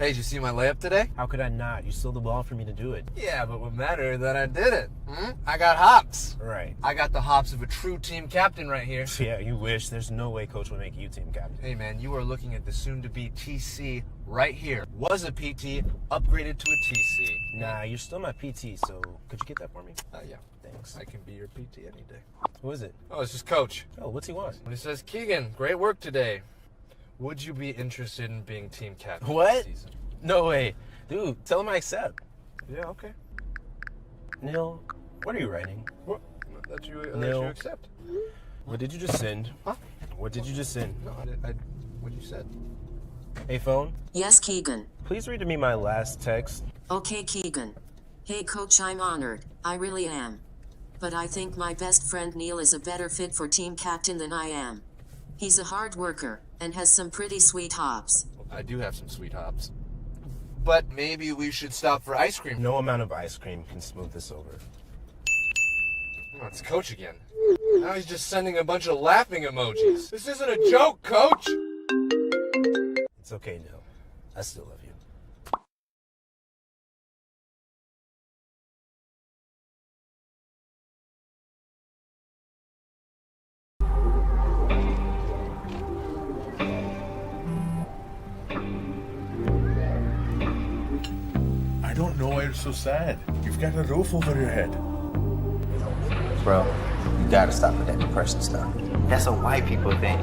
[SPEAKER 4] Hey, did you see my layup today?
[SPEAKER 5] How could I not? You stole the ball for me to do it.
[SPEAKER 4] Yeah, but what mattered that I did it. I got hops.
[SPEAKER 5] Right.
[SPEAKER 4] I got the hops of a true team captain right here.
[SPEAKER 5] Yeah, you wish. There's no way Coach would make you team captain.
[SPEAKER 4] Hey, man, you are looking at the soon-to-be TC right here. Was a PT, upgraded to a TC.
[SPEAKER 5] Nah, you're still my PT, so could you get that for me?
[SPEAKER 4] Yeah.
[SPEAKER 5] Thanks.
[SPEAKER 4] I can be your PT any day.
[SPEAKER 5] Who is it?
[SPEAKER 4] Oh, it's just Coach.
[SPEAKER 5] Oh, what's he want?
[SPEAKER 4] He says, Keegan, great work today. Would you be interested in being team captain
[SPEAKER 5] What?
[SPEAKER 4] this season?
[SPEAKER 5] No way. Dude, tell him I accept.
[SPEAKER 4] Yeah, okay.
[SPEAKER 5] Neil, what are you writing?
[SPEAKER 4] What? That you
[SPEAKER 5] No.
[SPEAKER 4] accept.
[SPEAKER 5] What did you just send?
[SPEAKER 4] Huh?
[SPEAKER 5] What did you just send?
[SPEAKER 4] No, what you said.
[SPEAKER 5] Hey, phone,
[SPEAKER 6] Yes, Keegan.
[SPEAKER 5] please read to me my last text.
[SPEAKER 6] Okay, Keegan. Hey, Coach, I'm honored. I really am. But I think my best friend Neil is a better fit for team captain than I am. He's a hard worker and has some pretty sweet hops.
[SPEAKER 4] I do have some sweet hops. But maybe we should stop for ice cream.
[SPEAKER 5] No amount of ice cream can smooth this over.
[SPEAKER 4] Oh, it's Coach again. Now he's just sending a bunch of laughing emojis. This isn't a joke, Coach!
[SPEAKER 5] It's okay, Neil. I still love you.
[SPEAKER 7] I don't know why you're so sad. You've got a roof over your head.
[SPEAKER 8] Bro, you gotta stop with that depression stuff. That's a white people thing.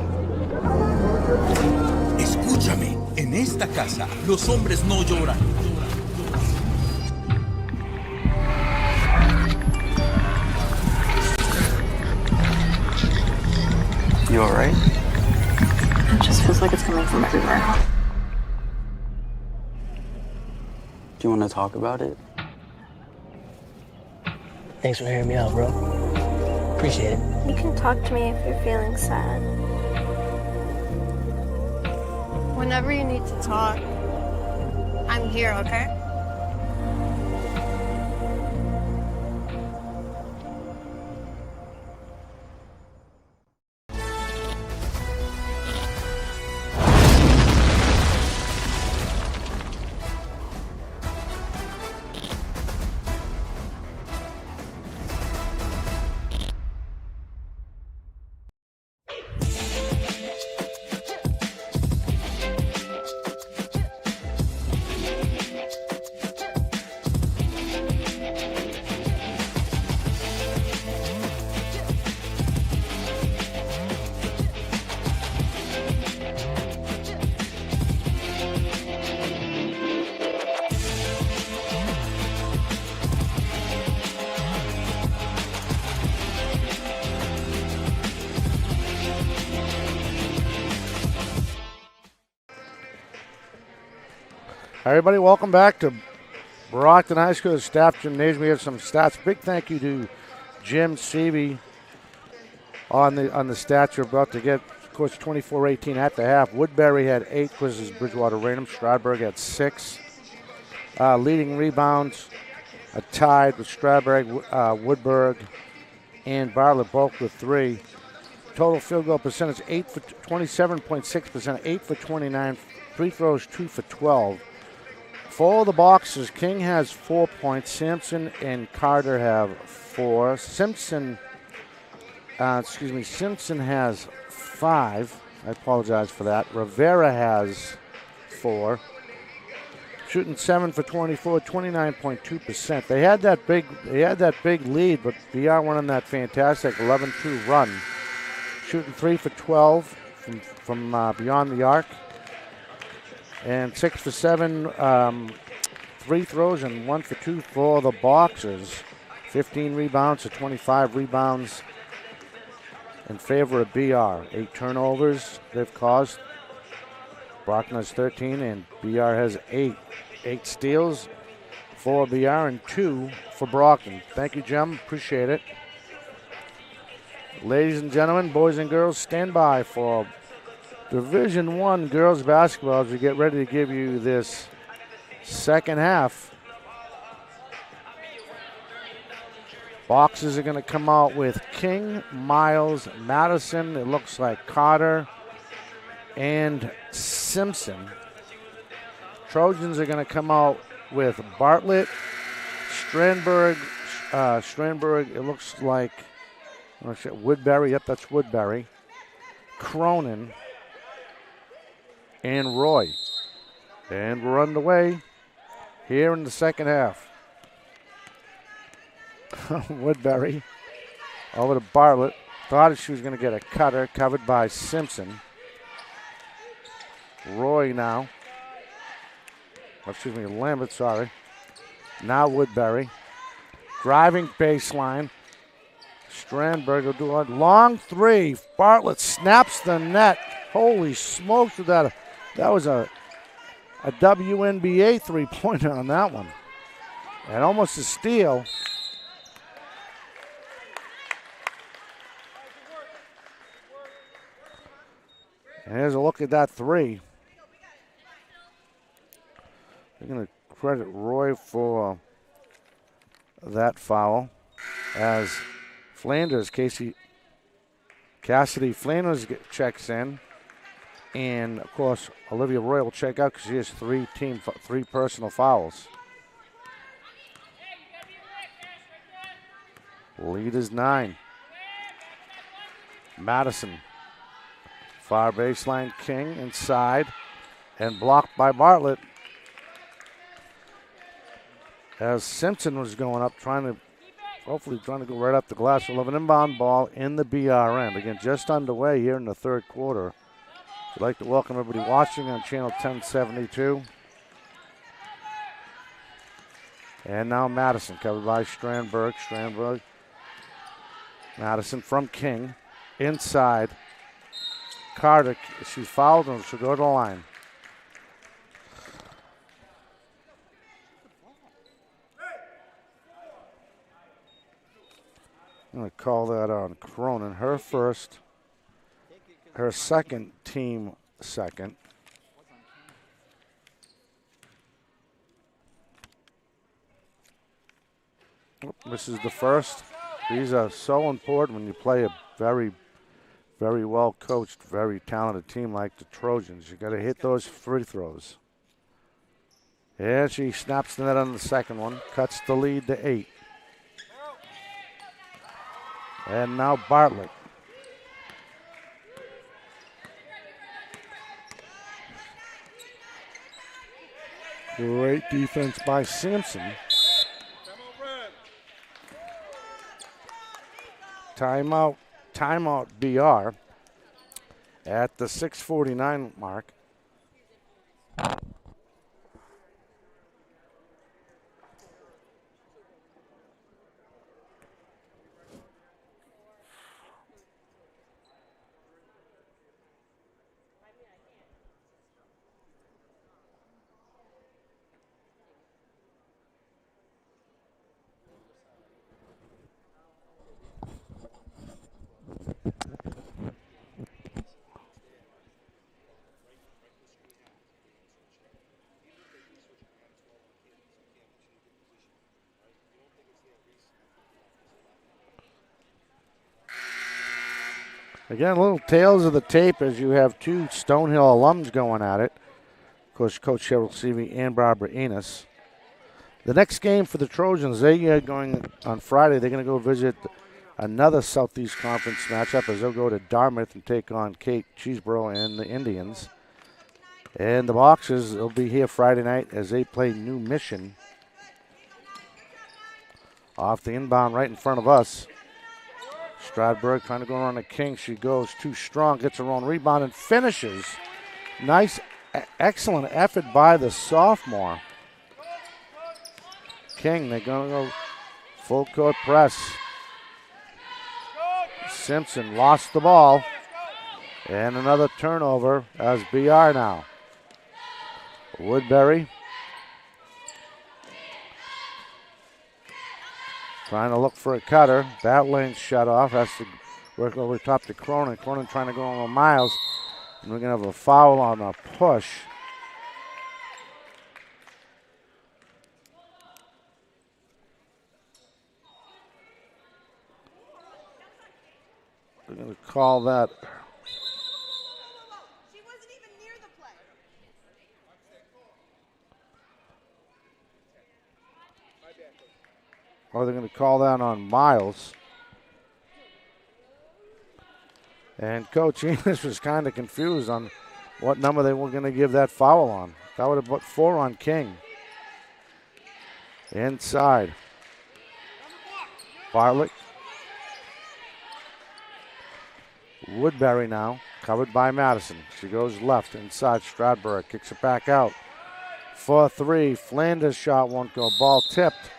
[SPEAKER 9] Escúchame, en esta casa los hombres no lloran.
[SPEAKER 8] You alright?
[SPEAKER 10] It just feels like it's coming from everywhere.
[SPEAKER 8] Do you want to talk about it?
[SPEAKER 11] Thanks for hearing me out, bro. Appreciate it.
[SPEAKER 10] You can talk to me if you're feeling sad. Whenever you need to talk, I'm here, okay?
[SPEAKER 1] Everybody, welcome back to Brockton High School Staff Gymnasium. We have some stats. Big thank you to Jim Seavey on the stats you're about to get. Of course, 24-18 at the half. Woodbury had 8 quizzes. Bridgewater-Raynham. Stradbroke had 6. Leading rebounds tied with Stradbroke, Woodburg, and Bartlett both with 3. Total field goal percentage 8 for 27.6%, 8 for 29. Free throws 2 for 12. For the Boxers, King has 4 points. Sampson and Carter have 4. Simpson has 5. I apologize for that. Rivera has 4. Shooting 7 for 24, 29.2%. They had that big lead, but BR went on that fantastic 11-2 run. Shooting 3 for 12 from beyond the arc. And 6 for 7 free throws and 1 for 2 for the Boxers. 15 rebounds to 25 rebounds in favor of BR. 8 turnovers they've caused. Brockton has 13 and BR has 8. 8 steals for BR and 2 for Brockton. Thank you, Jim. Appreciate it. Ladies and gentlemen, boys and girls, stand by for Division I girls basketball as we get ready to give you this second half. Boxers are going to come out with King, Miles, Madison, it looks like Carter, and Simpson. Trojans are going to come out with Bartlett, Strandberg, it looks like Woodbury, yep, that's Woodbury, Cronin, and Roy. And we're underway here in the second half. Woodbury over to Bartlett. Thought she was going to get a cutter, covered by Simpson. Roy now. Lambert, sorry. Now Woodbury. Driving baseline. Strandberg will do a long 3. Bartlett snaps the net. Holy smokes with that. That was a WNBA three-pointer on that one. And almost a steal. And here's a look at that 3. They're going to credit Roy for that foul as Cassidy Flanders checks in. And, of course, Olivia Roy will check out because she has three personal fouls. Lead is 9. Madison. Far baseline, King inside. And blocked by Bartlett. As Simpson was going up, hopefully trying to go right up the glass. We'll have an inbound ball in the BR end. Again, just underway here in the third quarter. I'd like to welcome everybody watching on channel 1072. And now Madison, covered by Strandberg. Madison from King. Inside. Carter, she fouled him. She'll go to the line. I'm going to call that on Cronin. Her second, team second. This is the first. These are so important when you play a very, very well coached, very talented team like the Trojans. You got to hit those free throws. Yeah, she snaps the net on the second one, cuts the lead to 8. And now Bartlett. Great defense by Simpson. Timeout BR at the 6:49 mark. Again, little tales of the tape as you have two Stonehill alums going at it. Of course, Coach Cheryl Seavey and Barbara Enos. The next game for the Trojans, they are going on Friday. They're going to go visit another Southeast Conference matchup as they'll go to Dartmouth and take on Cape Cheeseboro and the Indians. And the Boxers will be here Friday night as they play New Mission. Off the inbound right in front of us. Stradberg trying to go around the King. She goes too strong, gets her own rebound and finishes. Nice, excellent effort by the sophomore. King, they're going to go full court press. Simpson lost the ball. And another turnover as BR now. Woodbury trying to look for a cutter. That lane's shut off. Has to work over top to Cronin. Cronin trying to go on Miles. And we're going to have a foul on a push. We're going to call that. Or they're going to call that on Miles. And Coach Enos was kind of confused on what number they were going to give that foul on. That would have put 4 on King. Inside. Bartlett. Woodbury now, covered by Madison. She goes left inside. Stradberg kicks it back out. 4-3. Flanders shot won't go. Ball tipped.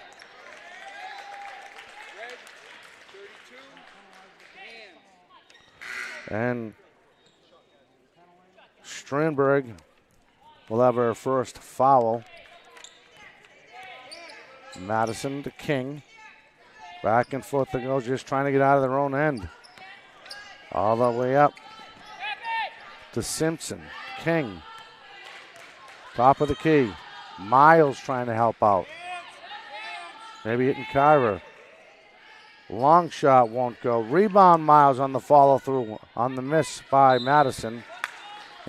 [SPEAKER 1] And Strandberg will have her first foul. Madison to King. Back and forth they go, just trying to get out of their own end. All the way up to Simpson. King. Top of the key. Miles trying to help out. Maybe hitting Carver. Long shot won't go. Rebound Miles on the follow through on the miss by Madison.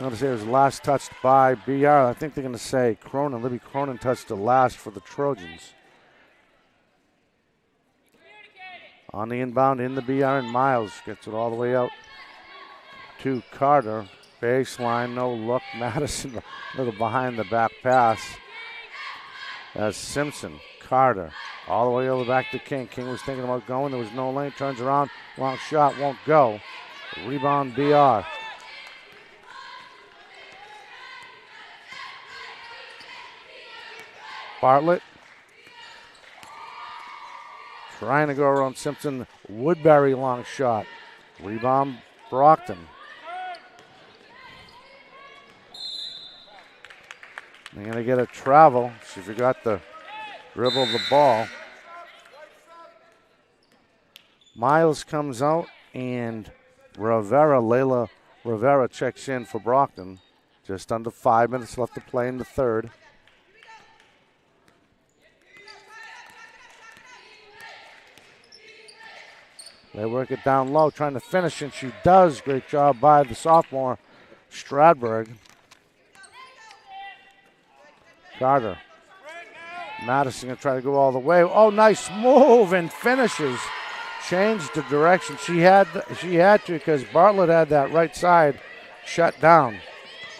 [SPEAKER 1] I'm going to say it was last touched by BR. I think they're going to say Cronin. Libby Cronin touched the last for the Trojans. On the inbound in the BR, and Miles gets it all the way out to Carter. Baseline, no look. Madison, a little behind the back pass. As Simpson, Carter, all the way over back to King. King was thinking about going. There was no lane. Turns around. Long shot won't go. Rebound BR. Bartlett trying to go around Simpson. Woodbury long shot. Rebound Brockton. They're going to get a travel. She forgot to dribble the ball. Miles comes out, and Layla Rivera checks in for Brockton. Just under 5 minutes left to play in the third. They work it down low, trying to finish, and she does. Great job by the sophomore, Stradberg. Carter. Madison going to try to go all the way. Oh, nice move, and finishes. Changed the direction. She had to, because Bartlett had that right side shut down.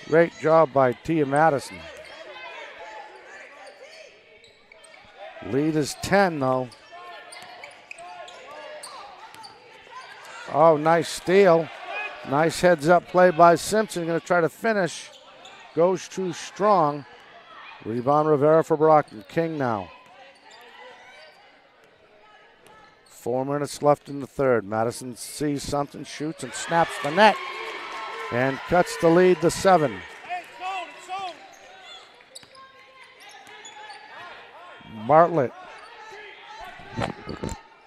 [SPEAKER 1] Great job by Tia Madison. Lead is 10, though. Oh, nice steal. Nice heads-up play by Simpson. Going to try to finish. Goes too strong. Rebound Rivera for Brockton. King now. 4 minutes left in the third. Madison sees something, shoots, and snaps the net. And cuts the lead to 7. Bartlett.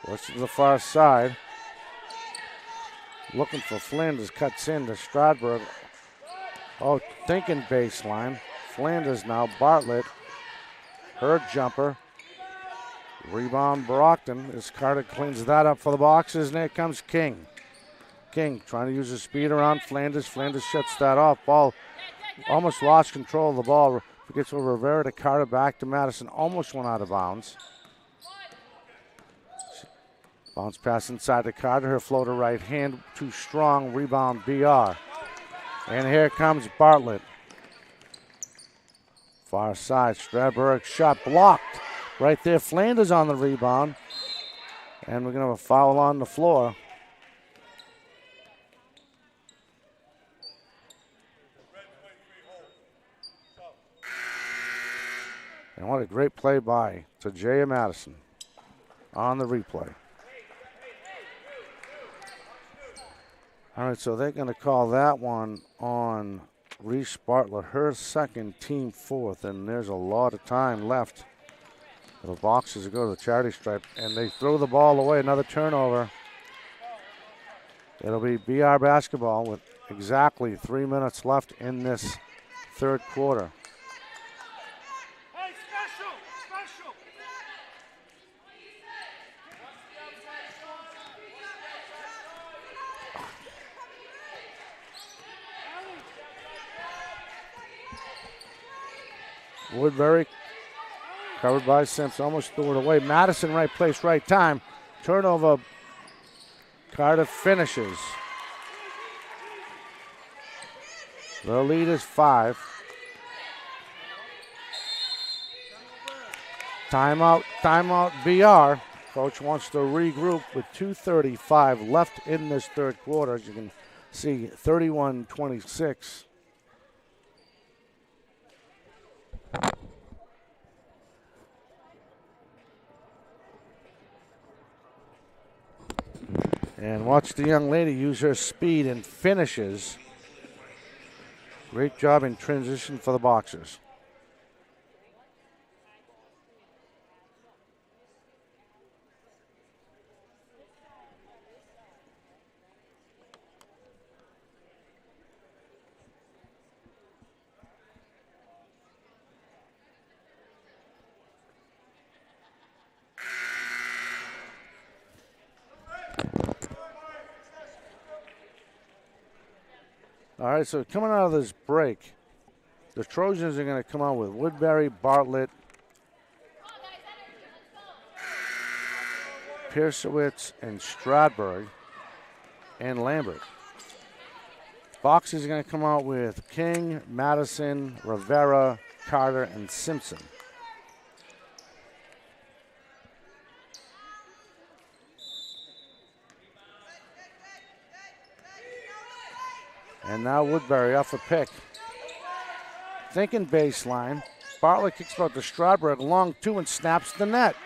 [SPEAKER 1] Goes to the far side. Looking for Flanders, cuts in to Stradberg. Oh, thinking baseline. Flanders now, Bartlett. Her jumper. Rebound Brockton as Carter cleans that up for the boxes, and here comes King. King trying to use his speed around Flanders. Flanders shuts that off. Ball almost lost control of the ball. Gets over Rivera to Carter, back to Madison. Almost went out of bounds. Bounce pass inside to Carter. Her floater right hand too strong. Rebound BR. And here comes Bartlett. Far side. Stradberg shot blocked. Right there. Flanders on the rebound. And we're going to have a foul on the floor. And what a great play by Tajaya Madison on the replay. All right, so they're going to call that one on Reese Bartlett, her second, team fourth, and there's a lot of time left for the Boxers to go to the charity stripe, and they throw the ball away, another turnover. It'll be BR basketball with exactly 3 minutes left in this third quarter. Woodbury covered by Simpson, almost threw it away. Madison, right place, right time. Turnover. Carter finishes. The lead is 5. Timeout BR. Coach wants to regroup with 2:35 left in this third quarter. As you can see, 31-26. And watch the young lady use her speed and finishes. Great job in transition for the Boxers. All right, so coming out of this break, the Trojans are going to come out with Woodbury, Bartlett, Piersowitz, and Stradberg, and Lambert. Boxers are going to come out with King, Madison, Rivera, Carter, and Simpson. And now Woodbury off a pick. Thinking baseline. Bartlett kicks out to Stradberg, long two, and snaps the net.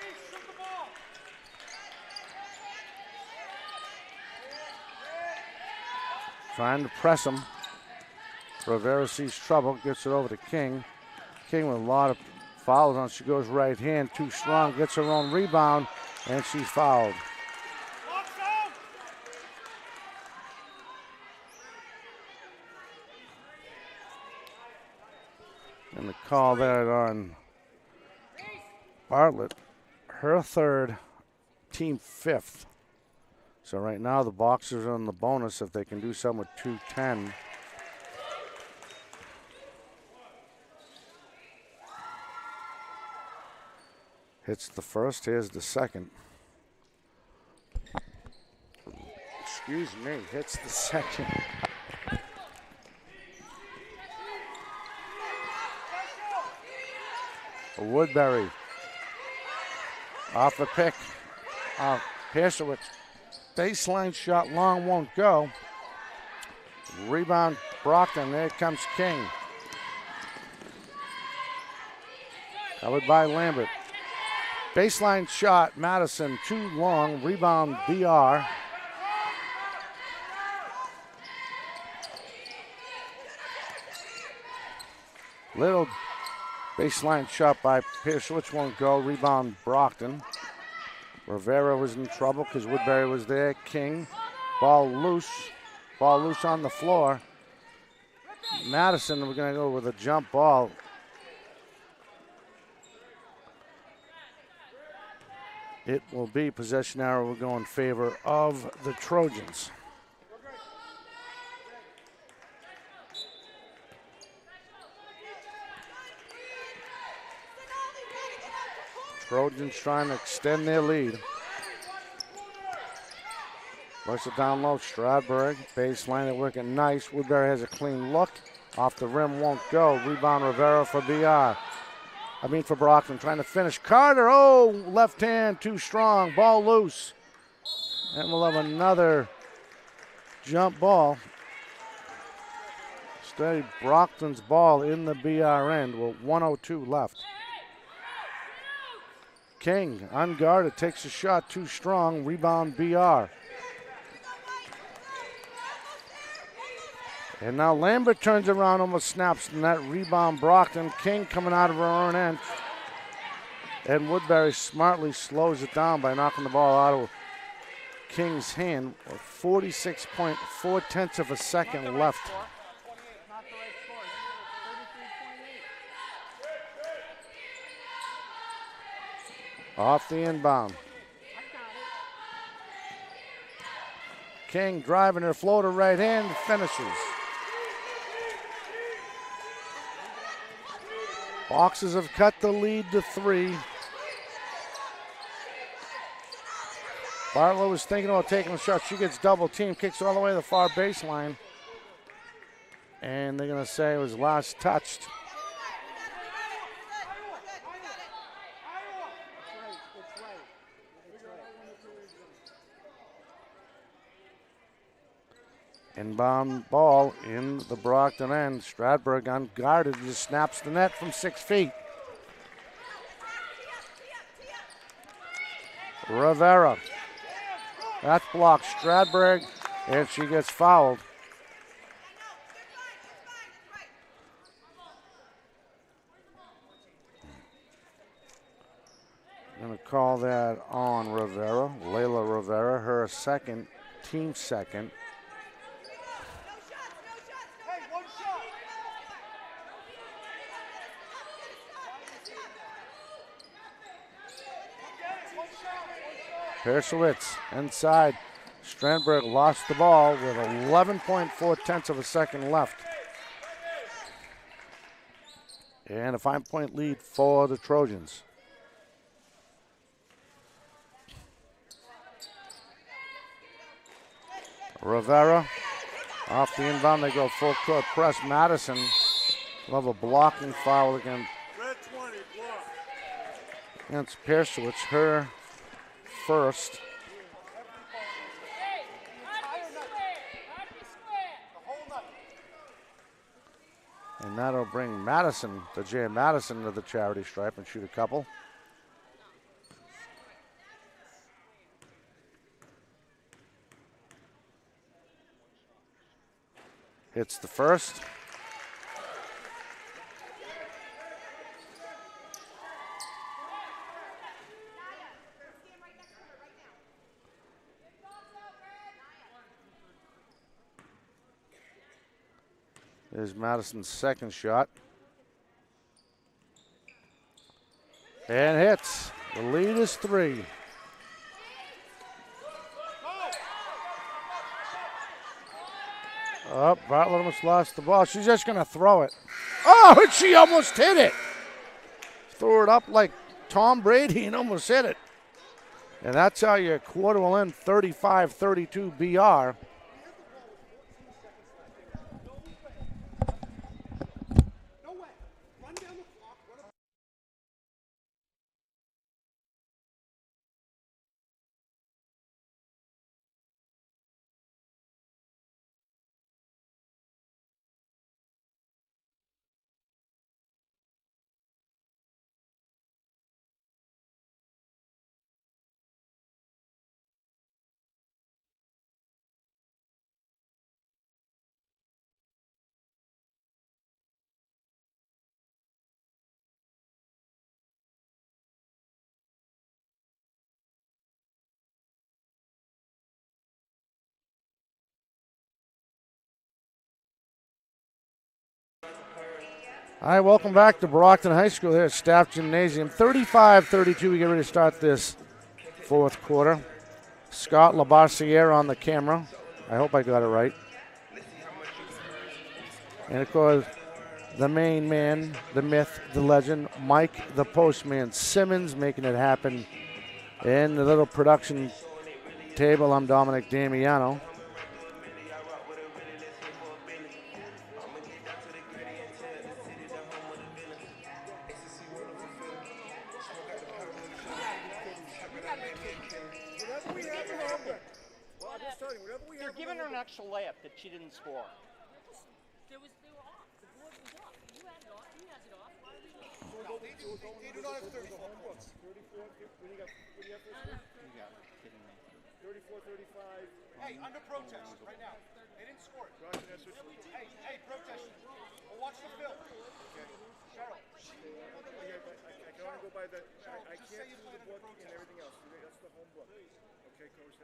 [SPEAKER 1] Trying to press him. Rivera sees trouble, gets it over to King. King with a lot of fouls on. She goes right hand, too strong, gets her own rebound, and she's fouled. And the call there on Bartlett, her third, team fifth. So right now the Boxers are on the bonus if they can do something with 2:10. Hits the first, here's the second. Excuse me, hits the second. Woodbury off the pick. Piersowitz. Baseline shot long, won't go. Rebound Brockton, there comes King. Covered by Lambert. Baseline shot, Madison, too long. Rebound BR. Little baseline shot by Piersowitz, won't go. Rebound Brockton. Rivera was in trouble because Woodbury was there. King, ball loose. Ball loose on the floor. Madison, we're going to go with a jump ball. It will be possession arrow will go in favor of the Trojans. Trojans trying to extend their lead. Works it down low, Stradberg, baseline, they're working nice. Woodbury has a clean look. Off the rim, won't go. Rebound Rivera for for Brockton, trying to finish. Carter, left hand, too strong, ball loose. And we'll have another jump ball. Steady Brockton's ball in the BR end with 1:02 left. King, unguarded, takes a shot, too strong, rebound BR. And now Lambert turns around, almost snaps in that rebound Brockton. King coming out of her own end. And Woodbury smartly slows it down by knocking the ball out of King's hand. 46.4 of a second left. Off the inbound. King driving her floater right hand, finishes. Boxers have cut the lead to 3. Bartlett was thinking about taking a shot. She gets double teamed, kicks all the way to the far baseline. And they're going to say it was last touched. Inbound ball in the Brockton end. Stradberg unguarded, just snaps the net from 6 feet. Rivera. That's blocked. Stradberg, and she gets fouled. Going to call that on Rivera. Layla Rivera, her second, team second. Piersowitz inside. Strandberg lost the ball with 11.4 tenths of a second left. And a 5-point lead for the Trojans. Rivera off the inbound. They go full court press. Madison will have a blocking foul against Piercewitz, her first. And that'll bring Madison, the J. Madison, to the charity stripe and shoot a couple. Hits the first. There's Madison's second shot. And hits. The lead is 3. Oh, Bartlett almost lost the ball. She's just going to throw it. Oh, and she almost hit it. Threw it up like Tom Brady and almost hit it. And that's how your quarter will end 35-32 BR. All right, welcome back to Brockton High School here at Staff Gymnasium. 35-32, we get ready to start this fourth quarter. Scott Labarciere on the camera. I hope I got it right. And of course, the main man, the myth, the legend, Mike the Postman Simmons, making it happen. In the little production table, I'm Dominic Damiano.
[SPEAKER 3] They're giving her an extra layup that she didn't score.
[SPEAKER 12] They were off. The board was off. You had it off. He has it off. Why are we
[SPEAKER 13] They do not have 34 points. 34, what do you got first?
[SPEAKER 3] You got it. Kidding me.
[SPEAKER 13] 34, 35.
[SPEAKER 14] Hey, under protest right now. They didn't score it. Hey, protest. We'll watch the film. Okay. Cheryl.
[SPEAKER 13] I can only go by the. I can't do the book and everything else. That's the home book. Okay, coach.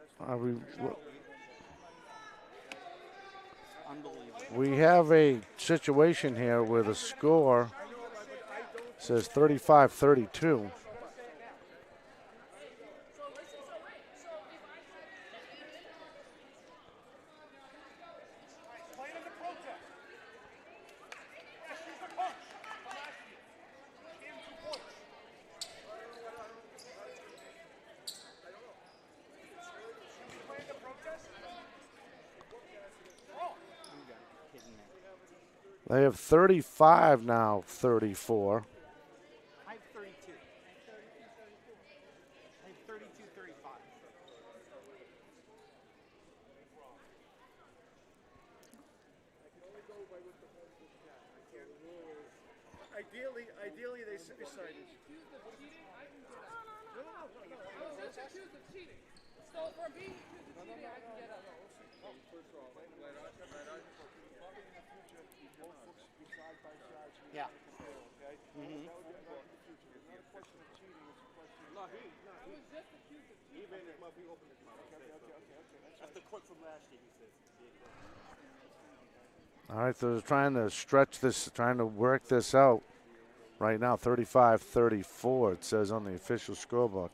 [SPEAKER 1] We have a situation here where the score says 35-32. They have 35 now, 34.
[SPEAKER 3] I have 32. I have 32, 35.
[SPEAKER 13] Ideally, they decided.
[SPEAKER 12] So for being accused of cheating, I can get up.
[SPEAKER 3] Yeah.
[SPEAKER 13] Mm-hmm.
[SPEAKER 14] That's the quote from last year, he said.
[SPEAKER 1] All right, so they're trying to stretch this, trying to work this out. Right now, 35-34, it says on the official scorebook.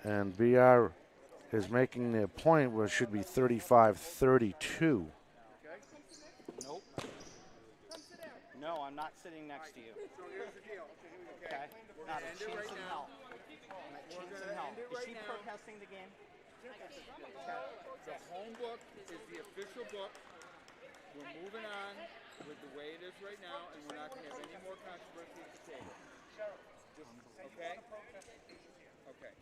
[SPEAKER 1] And BR is making the point where it should be 35-32.
[SPEAKER 3] Nope. No, I'm not sitting next to you. Okay? Not a chance in hell. Not a chance in hell. Is she protesting the game?
[SPEAKER 13] The home book is the official book. We're moving on with the way it is right now, and we're not going to have any more controversy at the table. Okay? Okay.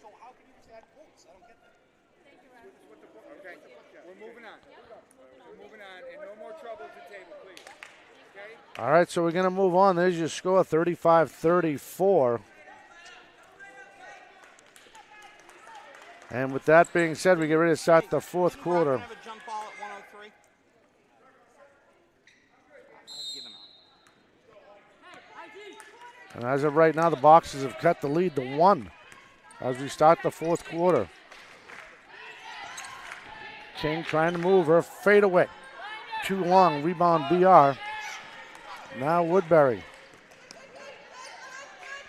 [SPEAKER 14] So how can you just add quotes? I don't get that.
[SPEAKER 13] Okay. We're moving on. We're moving on, and no more trouble at the table, please. Okay?
[SPEAKER 1] All right, so we're going to move on. There's your score, 35-34. And with that being said, we get ready to start the fourth quarter.
[SPEAKER 3] Have a jump ball at 103? I've given up.
[SPEAKER 1] And as of right now, the Boxers have cut the lead to 1 as we start the fourth quarter. King trying to move her, fade away. Too long, rebound BR. Now Woodbury.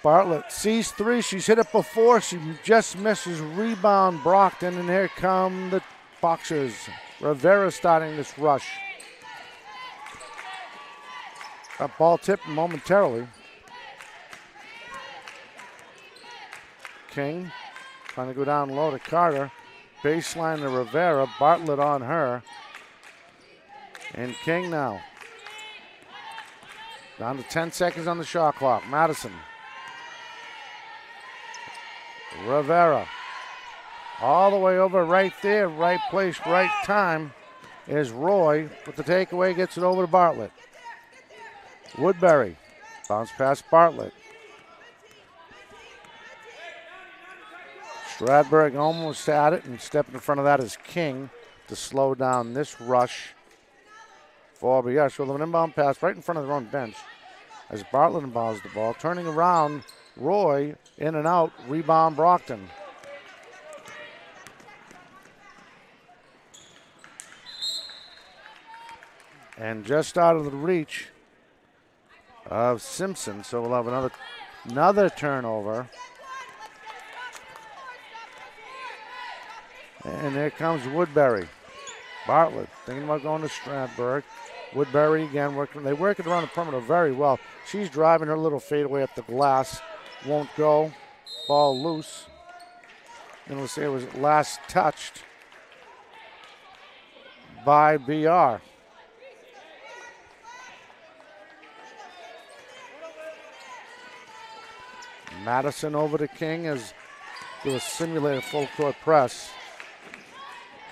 [SPEAKER 1] Bartlett sees 3, she's hit it before, she just misses, rebound Brockton, and here come the Boxers. Rivera starting this rush. That ball tipped momentarily. King trying to go down low to Carter. Baseline to Rivera, Bartlett on her. And King now. Down to 10 seconds on the shot clock. Madison. Rivera. All the way over right there, right place, right time is Roy with the takeaway, gets it over to Bartlett. Woodbury. Bounce past Bartlett. Stradberg almost had it, and step in front of that is King to slow down this rush for BR. So an inbound pass right in front of their own bench as Bartlett inbounds the ball. Turning around, Roy in and out, rebound Brockton. And just out of the reach of Simpson, so we'll have another turnover. And there comes Woodbury. Bartlett thinking about going to Stradberg. Woodbury again working. They work it around the perimeter very well. She's driving her little fadeaway up the glass. Won't go. Ball loose. And we'll say it was last touched by BR. Madison over to King as do a simulated full court press.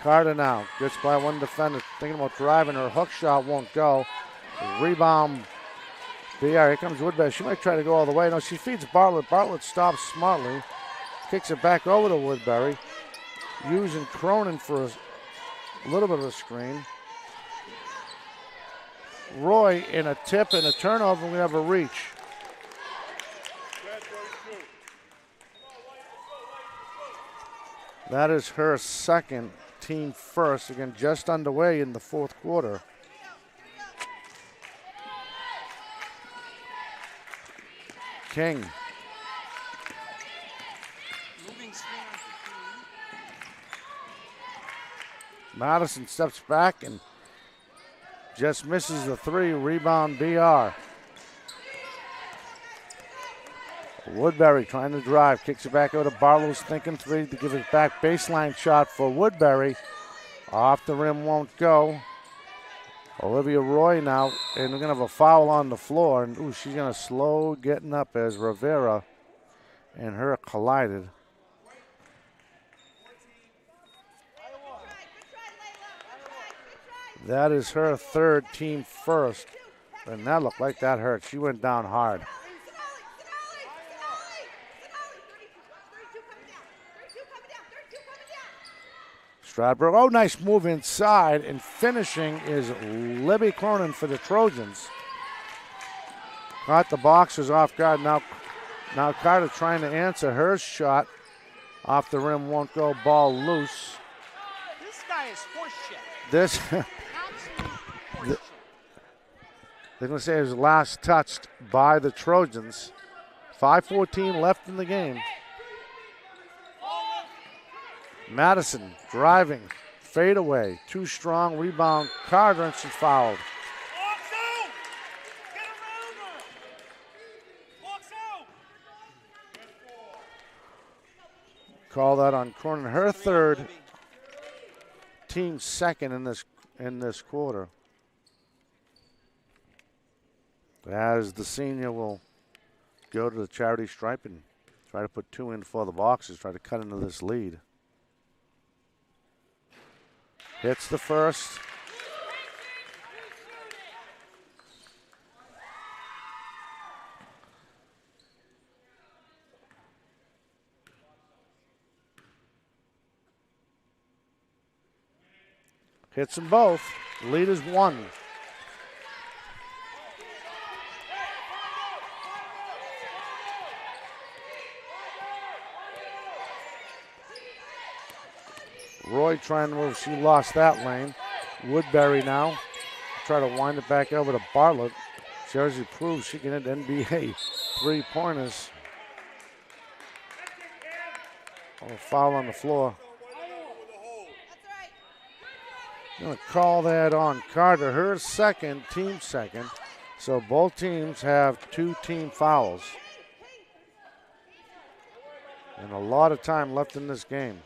[SPEAKER 1] Carter now gets by one defender, thinking about driving. Her hook shot won't go. Rebound BR. Here comes Woodbury. She might try to go all the way. No, she feeds Bartlett. Bartlett stops smartly. Kicks it back over to Woodbury. Using Cronin for a little bit of a screen. Roy in a tip and a turnover, and we have a reach. That is her second, team first. Again, just underway in the fourth quarter. King. Madison steps back and just misses the 3. Rebound BR. Woodbury trying to drive, kicks it back over to Barlow's thinking 3 to give it back. Baseline shot for Woodbury. Off the rim, won't go. Olivia Roy now, and we're going to have a foul on the floor. And ooh, she's going to slow getting up as Rivera and her collided. That is her third, team first. And that looked like that hurt. She went down hard. Stradberg, oh, nice move inside, and finishing is Libby Cronin for the Trojans. Caught the Boxers off guard. Now Carter trying to answer her shot. Off the rim, won't go, ball loose.
[SPEAKER 3] This guy is horseshit.
[SPEAKER 1] This, they're going to say it was last touched by the Trojans. 5:14 left in the game. Madison driving, fade away, too strong, rebound, Carter, and she's fouled. Call that on Cronin, her third, team second in this quarter. As the senior will go to the charity stripe and try to put 2 in for the Boxers, try to cut into this lead. Hits the first. Hits them both. Lead is 1. Roy trying to move. She lost that lane. Woodbury now. Try to wind it back over to Bartlett. Jersey proves she can hit NBA 3-pointers. Oh, foul on the floor. Going to call that on Carter, her second, team second. So both teams have 2 team fouls. And a lot of time left in this game.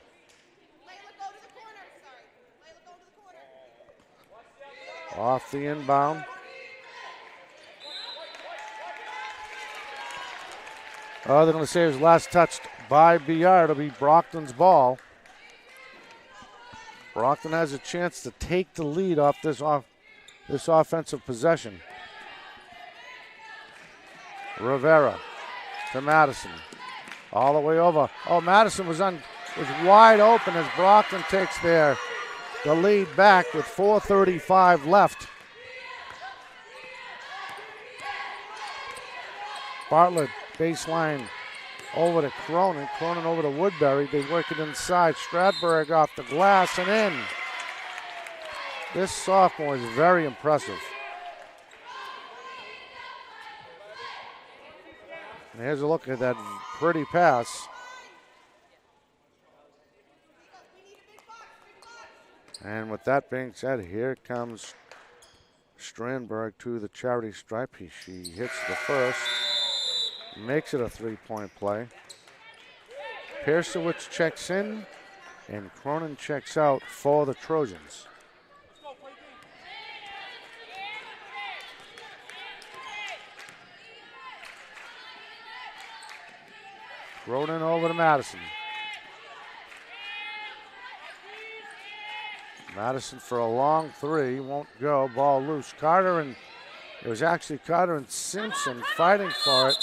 [SPEAKER 1] Off the inbound. Oh, they're going to say it was last touched by BR. It'll be Brockton's ball. Brockton has a chance to take the lead off this offensive possession. Rivera to Madison. All the way over. Oh, Madison was wide open as Brockton takes the lead back with 4:35 left. Bartlett baseline over to Cronin. Cronin over to Woodbury. They work it inside. Stradberg off the glass and in. This sophomore is very impressive. And here's a look at that pretty pass. And with that being said, here comes Strandberg to the charity stripe. She hits the first, makes it a 3-point play. Piersowitz checks in, and Cronin checks out for the Trojans. Cronin over to Madison. Madison for a long 3, won't go, ball loose. Carter and, it was actually Carter and Simpson fighting for it.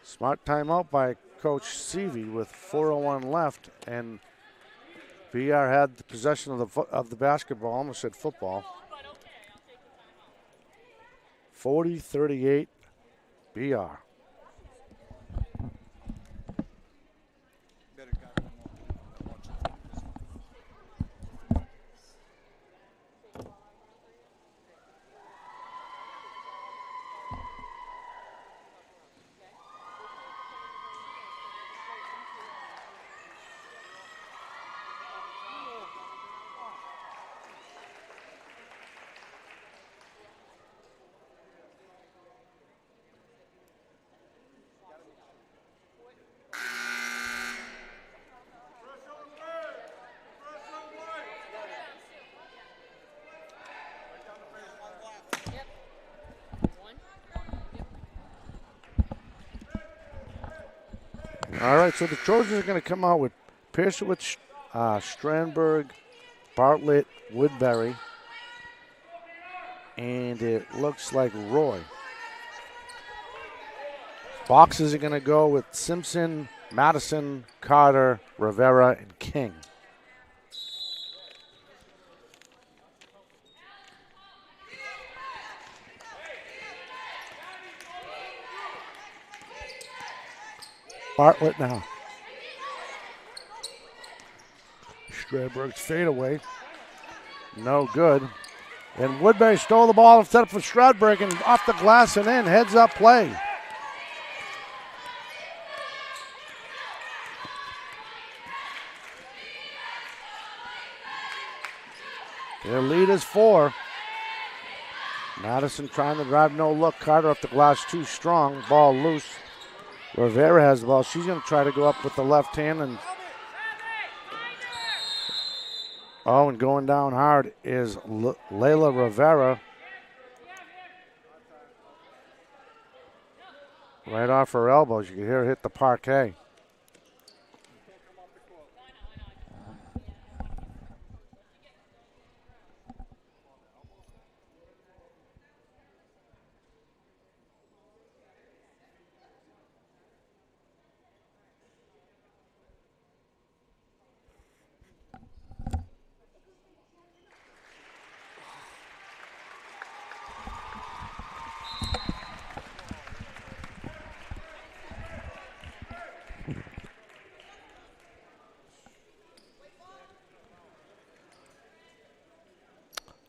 [SPEAKER 1] Smart timeout by Coach Seavey with 4:01 left, and BR had the possession of the basketball, almost said football. 40-38 BR. All right, so the Trojans are going to come out with Piersowitz, Strandberg, Bartlett, Woodbury, and it looks like Roy. Boxers are going to go with Simpson, Madison, Carter, Rivera, and King. Bartlett now. Strandberg's fadeaway. No good. And Woodbury stole the ball and set up for Stradberg and off the glass and in. Heads up play. Their lead is 4. Madison trying to drive no look. Carter off the glass too strong. Ball loose. Rivera has the ball. She's going to try to go up with the left hand. And and going down hard is Layla Rivera. Right off her elbows. You can hear her hit the parquet.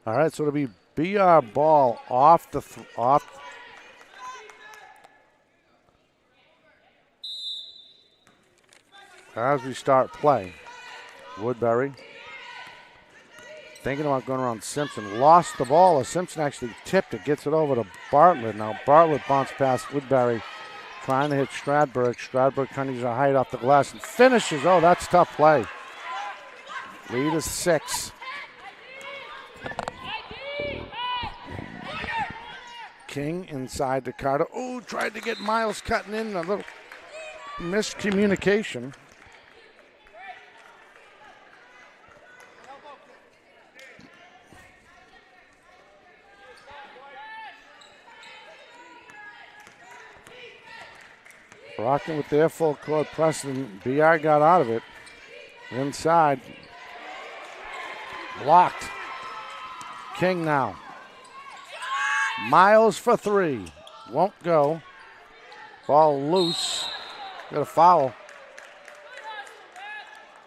[SPEAKER 1] All right, so it'll be BR ball off the as we start play. Woodbury thinking about going around Simpson. Lost the ball. Simpson actually tipped it. Gets it over to Bartlett. Now Bartlett bounced past Woodbury. Trying to hit Stradberg. Stradberg trying to use a height off the glass and finishes. Oh, that's tough play. Lead is 6. King inside to Carter. Oh, tried to get Miles cutting in. A little miscommunication. Brockton with their full court press, and BR got out of it. Inside. Blocked. King now. Miles for 3. Won't go. Ball loose. Got a foul.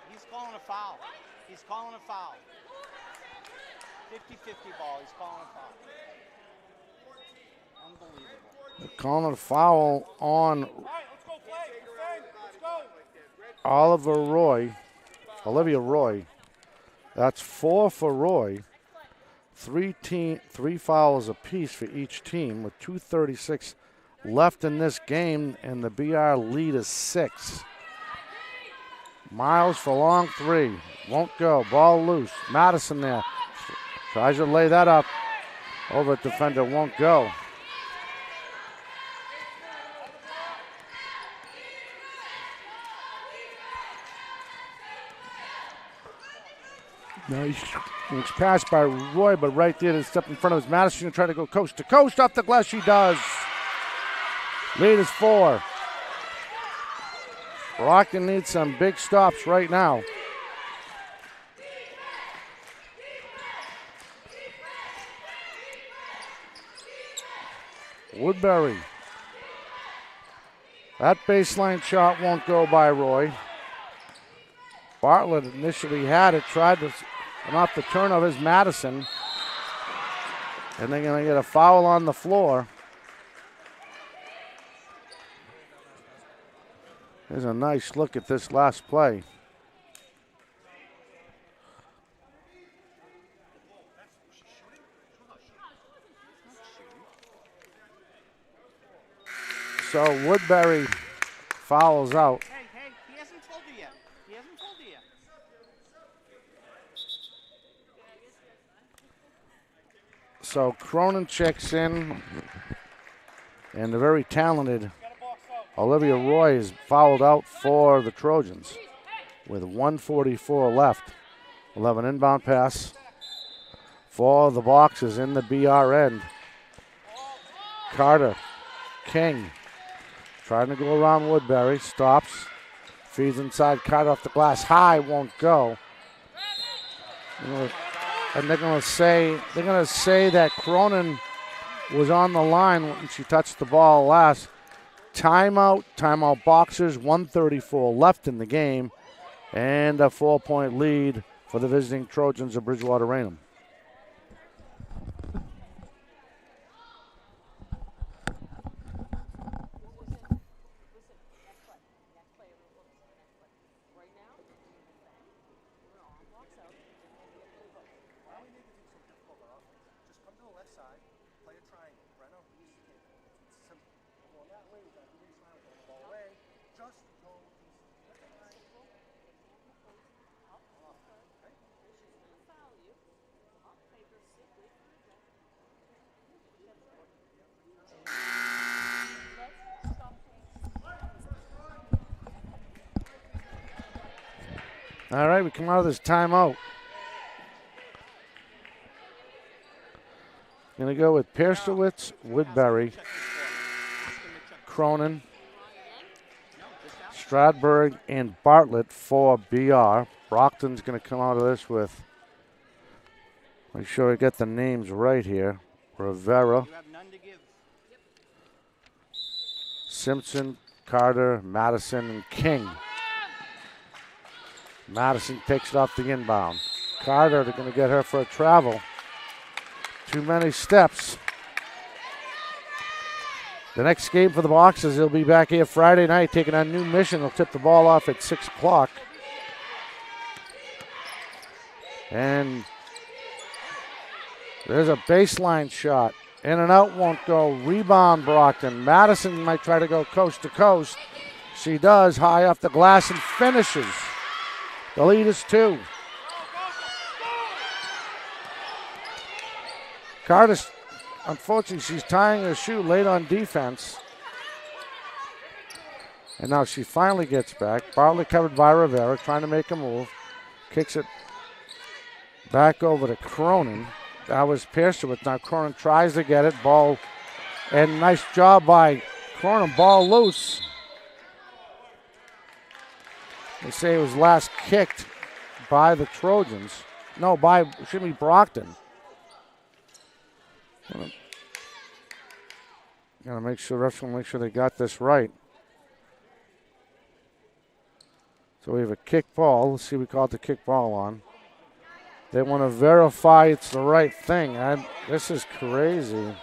[SPEAKER 3] He's calling a foul. He's calling a foul. 50-50 ball. He's calling a foul. Unbelievable.
[SPEAKER 1] Calling a foul on Olivia Roy. That's 4 for Roy. 3 fouls apiece for each team with 2:36 left in this game, and the BR lead is 6. Miles for long 3. Won't go. Ball loose. Madison there. Tries to lay that up. Over at defender. Won't go. Nice. It's passed by Roy, but right there to step in front of his Madison to try to go coast to coast off the glass. She does. Lead is 4. Brockton needs some big stops right now. Woodbury. That baseline shot won't go by Roy. Bartlett initially had it, tried to, and off the turnover is Madison. And they're going to get a foul on the floor. Here's a nice look at this last play. So Woodbury fouls out.
[SPEAKER 3] Hey, he hasn't told you yet. He hasn't told you yet.
[SPEAKER 1] So Cronin checks in, and the very talented Olivia Roy is fouled out for the Trojans with 1:44 left. 11 inbound pass for the Boxers in the BR end. Carter, King, trying to go around Woodbury, stops, feeds inside, Carter off the glass, high, won't go. And they're going to say that Cronin was on the line when she touched the ball last. Timeout Boxers, 1:34 left in the game, and a 4-point lead for the visiting Trojans of Bridgewater-Raynham. All right, we come out of this timeout. Going to go with Piercewitz, Woodbury, Cronin, Stradberg, and Bartlett for BR. Brockton's going to come out of this with, make sure I get the names right here, Rivera, Simpson, Carter, Madison, and King. Madison takes it off the inbound. Carter, they're going to get her for a travel. Too many steps. The next game for the Boxers, they'll be back here Friday night taking on New Mission. They'll tip the ball off at 6 o'clock. And there's a baseline shot. In and out won't go. Rebound Brockton. Madison might try to go coast to coast. She does, high off the glass and finishes. The lead is 2. Carter, unfortunately, she's tying her shoe late on defense. And now she finally gets back. Bartlett covered by Rivera, trying to make a move. Kicks it back over to Cronin. That was Piercewitz. Now Cronin tries to get it. Ball, and nice job by Cronin. Ball loose. They say it was last kicked by the Trojans. No, by, should be Brockton. Gotta make sure, refs will make sure they got this right. So we have a kick ball. Let's see, we call it the kick ball on. They want to verify it's the right thing. This is crazy.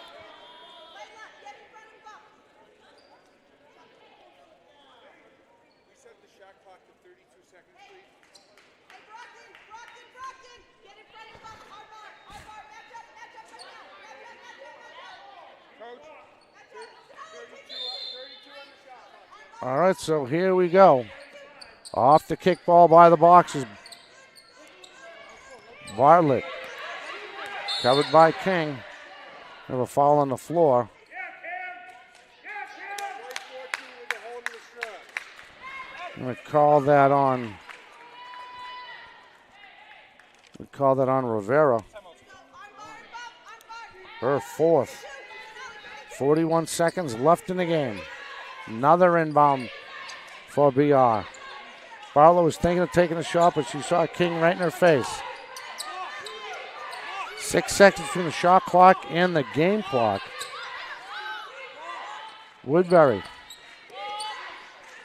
[SPEAKER 1] All right, so here we go. Off the kick ball by the Boxers. Bartlett, covered by King. We have a foul on the floor. I'm going to call that on. We call that on Rivera. Her fourth. 41 seconds left in the game. Another inbound for BR. Barlow was thinking of taking a shot, but she saw King right in her face. 6 seconds between the shot clock and the game clock. Woodbury.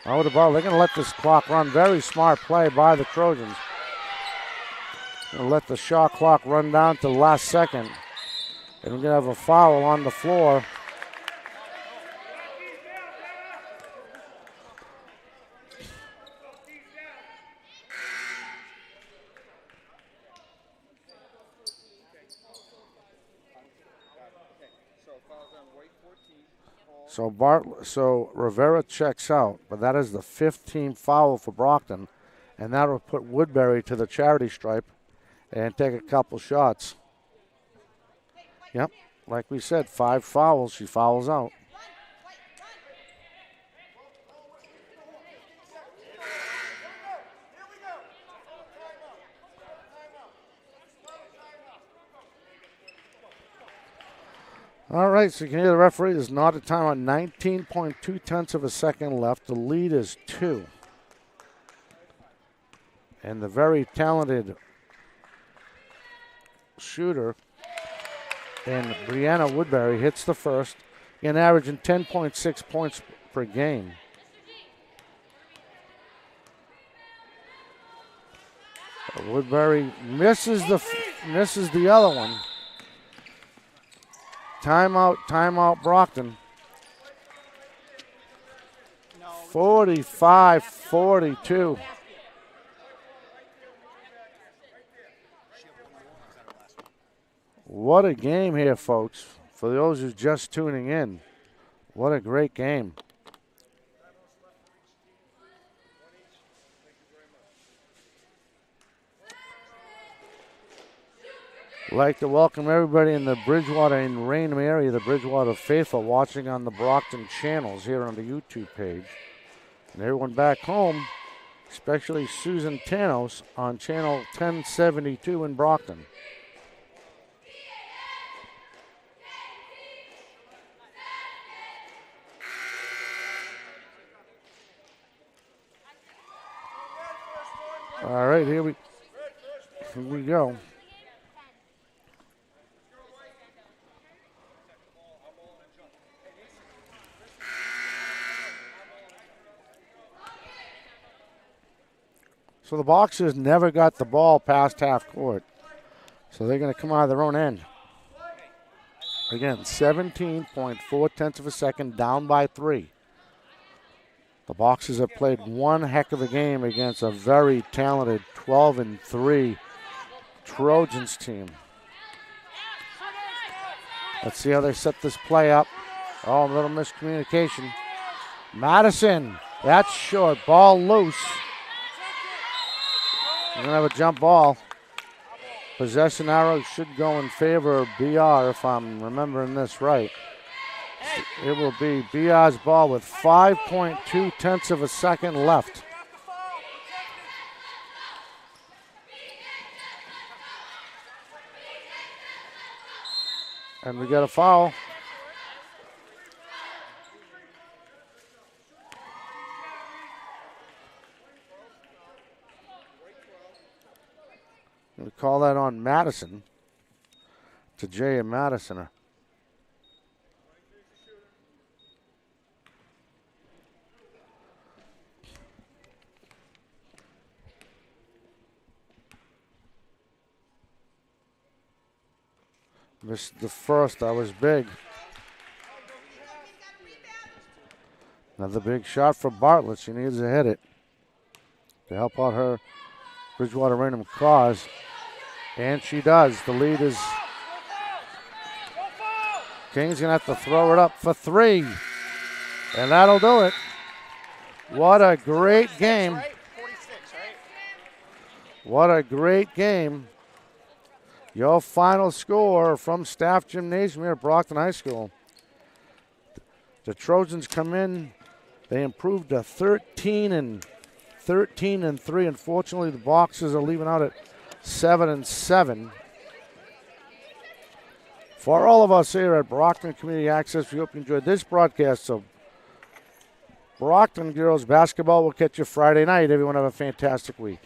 [SPEAKER 1] Oh, the ball. They're going to let this clock run. Very smart play by the Trojans. Going to let the shot clock run down to the last second. And we're going to have a foul on the floor. So Rivera checks out, but that is the 15th foul for Brockton, and that will put Woodbury to the charity stripe and take a couple shots. Yep, like we said, 5 fouls. She fouls out. All right, so you can hear the referee. There's not a time on 19.2 of a second left. The lead is 2. And the very talented shooter and Brianna Woodbury hits the first, and averaging 10.6 points per game. Woodbury misses the other one. Timeout, Brockton. 45-42. What a game here, folks. For those who's just tuning in, what a great game. I'd like to welcome everybody in the Bridgewater and Raynham area, the Bridgewater faithful, watching on the Brockton channels here on the YouTube page. And everyone back home, especially Susan Tanos on channel 1072 in Brockton. All right, here we go. So the Boxers never got the ball past half court. So they're going to come out of their own end. Again, 17.4 of a second, down by 3. The Boxers have played one heck of a game against a very talented 12-3 Trojans team. Let's see how they set this play up. Oh, a little miscommunication. Madison, that's short. Ball loose. We're going to have a jump ball. Possession arrow should go in favor of BR if I'm remembering this right. It will be BR's ball with 5.2 of a second left. And we got a foul. We call that on Madison. To Jay and Madison. Missed the first. That was big. Another big shot for Bartlett. She needs to hit it to help out her Bridgewater-Raynham cause. And she does. The lead is... King's going to have to throw it up for 3. And that'll do it. What a great game. What a great game. Your final score from Staff Gymnasium here at Brockton High School. The Trojans come in. They improved to 13-3. Unfortunately, the Boxers are leaving out at 7-7. For all of us here at Brockton Community Access, we hope you enjoyed this broadcast of Brockton Girls Basketball. We'll catch you Friday night. Everyone have a fantastic week.